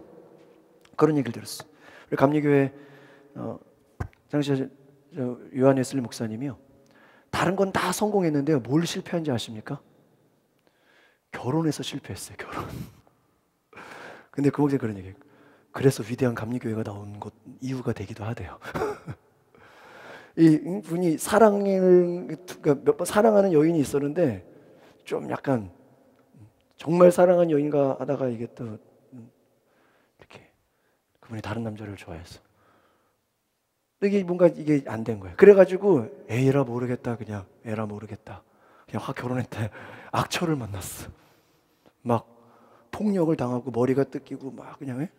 그런 얘기를 들었어요. 우리 감리교회 당시 요한 웨슬리 목사님이요, 다른 건 다 성공했는데요. 뭘 실패한지 아십니까? 결혼해서 실패했어요. 결혼. 근데 그 목사님 그런 얘기예요. 그래서 위대한 감리교회가 나온 것 이유가 되기도 하대요. 이 분이 그러니까 몇 번 사랑하는 여인이 있었는데 좀 약간 정말 사랑하는 여인가 하다가 이게 또 이렇게 그분이 다른 남자를 좋아했어. 이게 뭔가 이게 안 된 거예요. 그래가지고 에라 모르겠다 그냥 확 결혼했대. 악처를 만났어. 막 폭력을 당하고 머리가 뜯기고 막 그냥 해?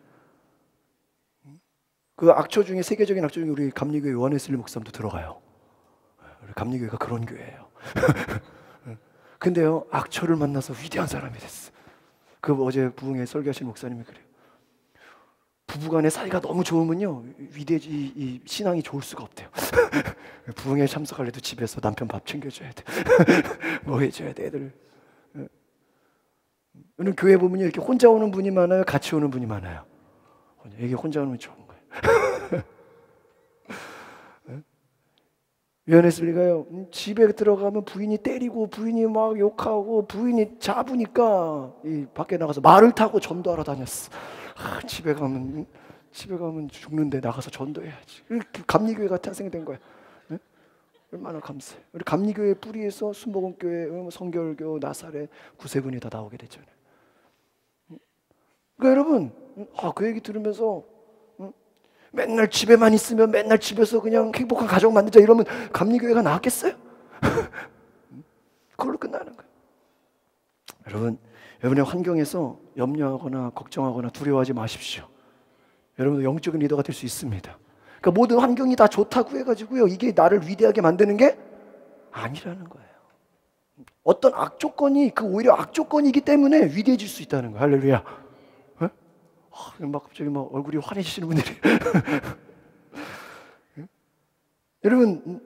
그 악처 중에 세계적인 악처 중에 우리 감리교회 요한웨슬리 목사님도 들어가요. 우리 감리교회가 그런 교회예요. 근데요 악처를 만나서 위대한 사람이 됐어. 그 어제 부흥회 설교하신 목사님이 그래요. 부부간의 사이가 너무 좋으면요 이 신앙이 좋을 수가 없대요. 부흥회 참석할래도 집에서 남편 밥 챙겨줘야 돼. 뭐 해줘야 돼 애들. 오늘 교회 보면 이렇게 혼자 오는 분이 많아요, 같이 오는 분이 많아요. 이게 혼자 오는 분이 좋은 거예요. 요한웨슬리가요 집에 들어가면 부인이 때리고 부인이 막 욕하고 부인이 잡으니까 이 밖에 나가서 말을 타고 전도하러 다녔어. 집에 가면 죽는데 나가서 전도해야지. 감리교회 같은 학생이 된 거야. 네? 얼마나 감사해. 우리 감리교회 뿌리에서 순복음교회, 성결교, 나사렛, 구세군이 다 나오게 됐잖아요. 그러니까 여러분 그 얘기 들으면서 맨날 집에만 있으면 맨날 집에서 그냥 행복한 가정 만들자 이러면 감리교회가 나았겠어요? 그걸로 끝나는 거예요. 여러분의 환경에서 염려하거나 걱정하거나 두려워하지 마십시오. 여러분도 영적인 리더가 될 수 있습니다. 그러니까 모든 환경이 다 좋다고 해가지고요 이게 나를 위대하게 만드는 게 아니라는 거예요. 어떤 악조건이 오히려 악조건이기 때문에 위대해질 수 있다는 거예요. 할렐루야. 막 갑자기 막 얼굴이 환해지시는 분들이 여러분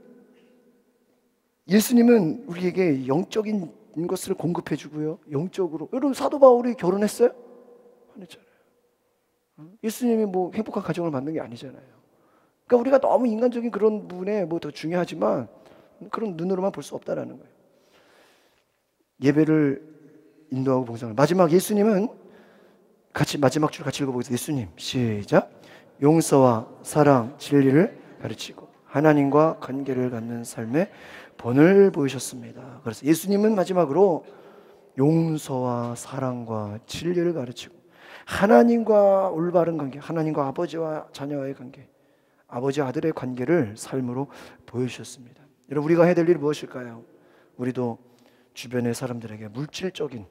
예수님은 우리에게 영적인 것을 공급해 주고요 영적으로 여러분 사도 바울이 결혼했어요? 안 했잖아요. 예수님이 뭐 행복한 가정을 만든 게 아니잖아요. 그러니까 우리가 너무 인간적인 그런 부분에 뭐 더 중요하지만 그런 눈으로만 볼 수 없다라는 거예요. 예배를 인도하고 봉사하는 마지막 예수님은 마지막 줄 같이 읽어보겠습니다. 예수님 시작. 용서와 사랑, 진리를 가르치고 하나님과 관계를 갖는 삶의 본을 보이셨습니다. 그래서 예수님은 마지막으로 용서와 사랑과 진리를 가르치고 하나님과 올바른 관계, 하나님과 아버지와 자녀의 관계, 아버지 아들의 관계를 삶으로 보여주셨습니다. 여러분 우리가 해야 될 일이 무엇일까요? 우리도 주변의 사람들에게 물질적인,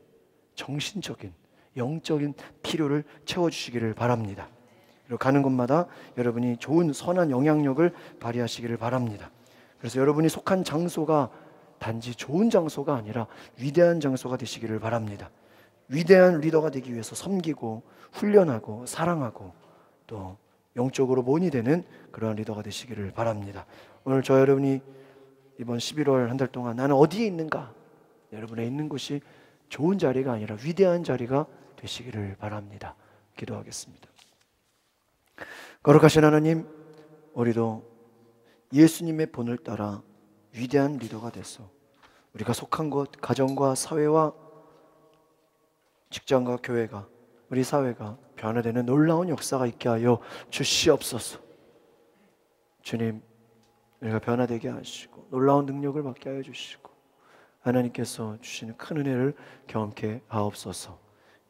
정신적인, 영적인 필요를 채워주시기를 바랍니다. 그리고 가는 곳마다 여러분이 좋은 선한 영향력을 발휘하시기를 바랍니다. 그래서 여러분이 속한 장소가 단지 좋은 장소가 아니라 위대한 장소가 되시기를 바랍니다. 위대한 리더가 되기 위해서 섬기고 훈련하고 사랑하고 또 영적으로 본이 되는 그러한 리더가 되시기를 바랍니다. 오늘 저 여러분이 이번 11월 한 달 동안 나는 어디에 있는가? 여러분의 있는 곳이 좋은 자리가 아니라 위대한 자리가 되시기를 바랍니다. 기도하겠습니다. 거룩하신 하나님, 우리도 예수님의 본을 따라 위대한 리더가 돼서 우리가 속한 곳, 가정과 사회와 직장과 교회가, 우리 사회가 변화되는 놀라운 역사가 있게 하여 주시옵소서. 주님, 우리가 변화되게 하시고 놀라운 능력을 받게 하여 주시고 하나님께서 주시는 큰 은혜를 경험케 하옵소서.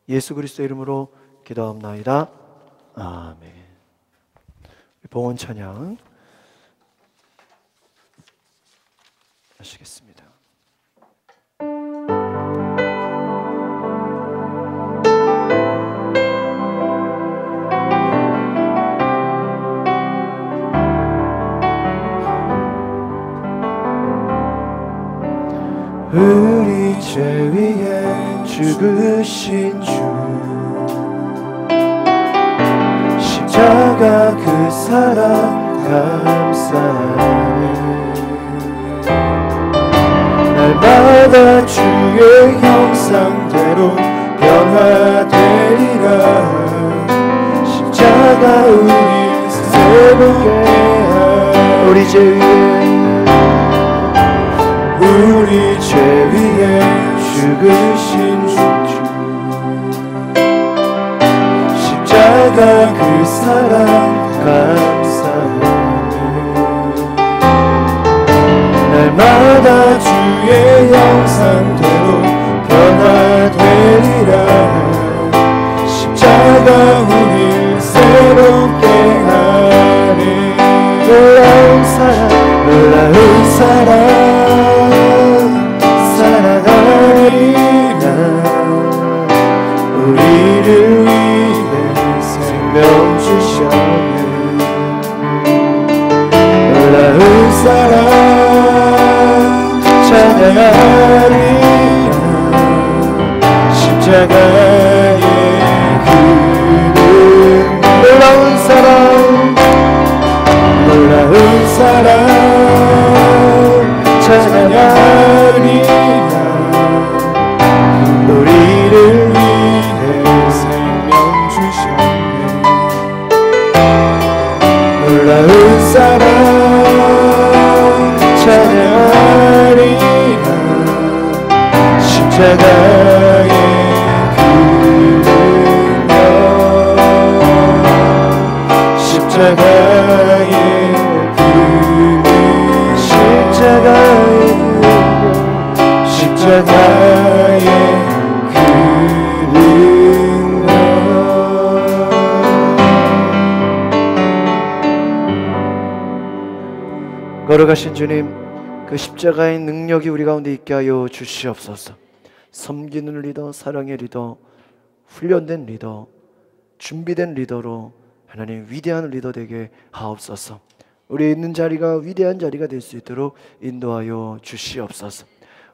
예수 그리스도의 이름으로 기도합나이다. 아멘. 봉헌 찬양 하시겠습니다. 우리 죄 위에 죽으신 주 십자가 그 사랑 감사하네. 날마다 주의 형상대로 변화되리라. 십자가 우리 새롭게 하네. 우리 죄 위에 우리 죄 위에 죽으신 주 십자가 그 사랑 감사하네 날마다 주의 형상대로 변화되리라 십자가 우릴 새롭게 하네 놀라운 사랑 놀라운 사랑 사랑하리라 우리를 위해 생명 주셨네 놀라운 사랑 찬양하리라 십자가의 그는 놀라운 사랑 놀라운 사랑 찬양하리라 우리를 위해 생명 주셨네 놀라운 사랑 찬양하리라 십자가의 십자가의 그는 십자가의 능력 십자가의 그 능력 걸어가신 주님 그 십자가의 능력이 우리 가운데 있게 하여 주시옵소서. 섬기는 리더, 사랑의 리더, 훈련된 리더, 준비된 리더로 하나님 위대한 리더 되게 하옵소서. 우리 있는 자리가 위대한 자리가 될 수 있도록 인도하여 주시옵소서.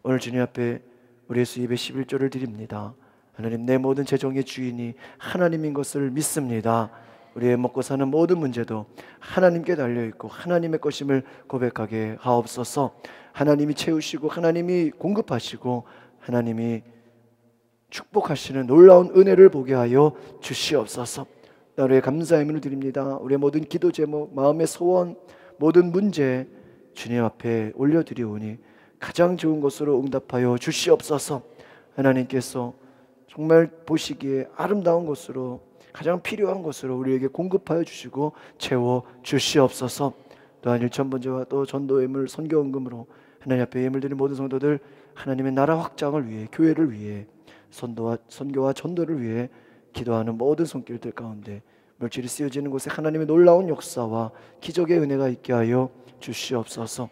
오늘 주님 앞에 우리 예수 예배 11조를 드립니다. 하나님 내 모든 재정의 주인이 하나님인 것을 믿습니다. 우리의 먹고 사는 모든 문제도 하나님께 달려있고 하나님의 것임을 고백하게 하옵소서. 하나님이 채우시고 하나님이 공급하시고 하나님이 축복하시는 놀라운 은혜를 보게 하여 주시옵소서. 나를 감사의 의미를 드립니다. 우리의 모든 기도 제목, 마음의 소원, 모든 문제 주님 앞에 올려드리오니 가장 좋은 것으로 응답하여 주시옵소서. 하나님께서 정말 보시기에 아름다운 것으로 가장 필요한 것으로 우리에게 공급하여 주시고 채워 주시옵소서. 또한 일천번제와 또 전도 예물, 선교 헌금으로 하나님 앞에 예물 드린 모든 성도들 하나님의 나라 확장을 위해 교회를 위해 선교와 전도를 위해 기도하는 모든 손길들 가운데 물질이 쓰여지는 곳에 하나님의 놀라운 역사와 기적의 은혜가 있게 하여 주시옵소서.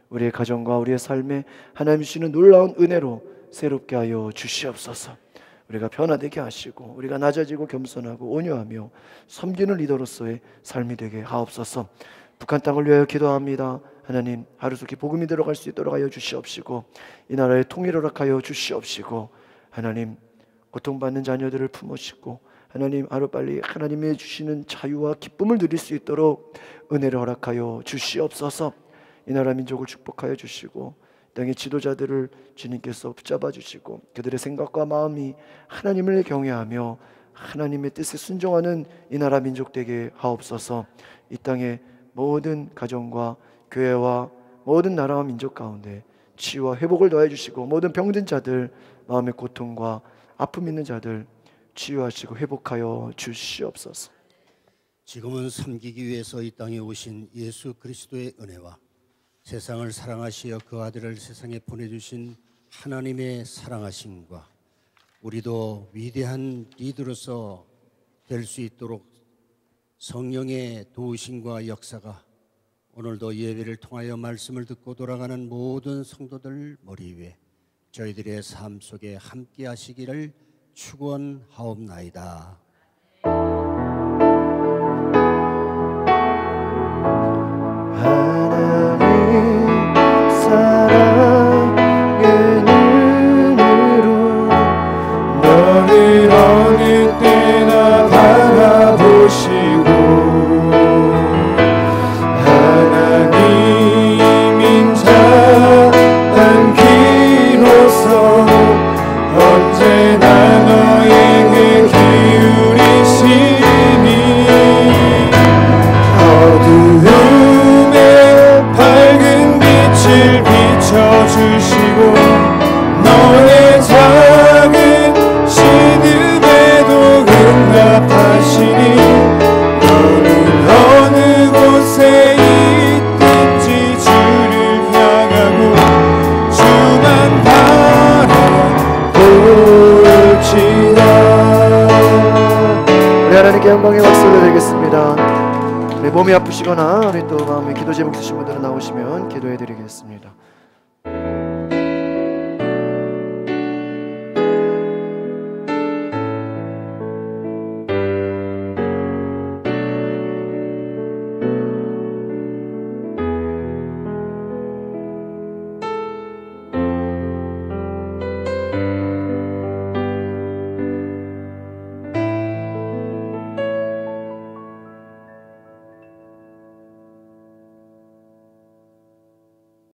우리의 가정과 우리의 삶에 하나님 주시는 놀라운 은혜로 새롭게 하여 주시옵소서. 우리가 변화되게 하시고 우리가 낮아지고 겸손하고 온유하며 섬기는 리더로서의 삶이 되게 하옵소서. 북한 땅을 위하여 기도합니다. 하나님 하루속히 복음이 들어갈 수 있도록 하여 주시옵시고 이 나라의 통일을 허락하여 주시옵시고 하나님 고통받는 자녀들을 품으시고 하나님 하루빨리 하나님이 주시는 자유와 기쁨을 누릴 수 있도록 은혜를 허락하여 주시옵소서. 이 나라 민족을 축복하여 주시고 땅의 지도자들을 주님께서 붙잡아 주시고 그들의 생각과 마음이 하나님을 경외하며 하나님의 뜻에 순종하는 이 나라 민족 되게 하옵소서. 이 땅의 모든 가정과 교회와 모든 나라와 민족 가운데 치유와 회복을 더해 주시고 모든 병든 자들, 마음의 고통과 아픔 있는 자들 치유하시고 회복하여 주시옵소서. 지금은 섬기기 위해서 이 땅에 오신 예수 그리스도의 은혜와 세상을 사랑하시어 그 아들을 세상에 보내주신 하나님의 사랑하심과 우리도 위대한 리더로서 될 수 있도록 성령의 도우심과 역사가 오늘도 예배를 통하여 말씀을 듣고 돌아가는 모든 성도들 머리 위에 저희들의 삶 속에 함께 하시기를 축원하옵나이다. 하나님 사랑의 눈으로 너를 어느 때나 바라보시고 하나님인 자 난 귀로서 언제나 너에게 기울여 찬양의 박수 올려드리겠습니다. 몸이 아프시거나 우리 또 마음에 기도 제목 있으신 분들은 나오시면 기도해드리겠습니다.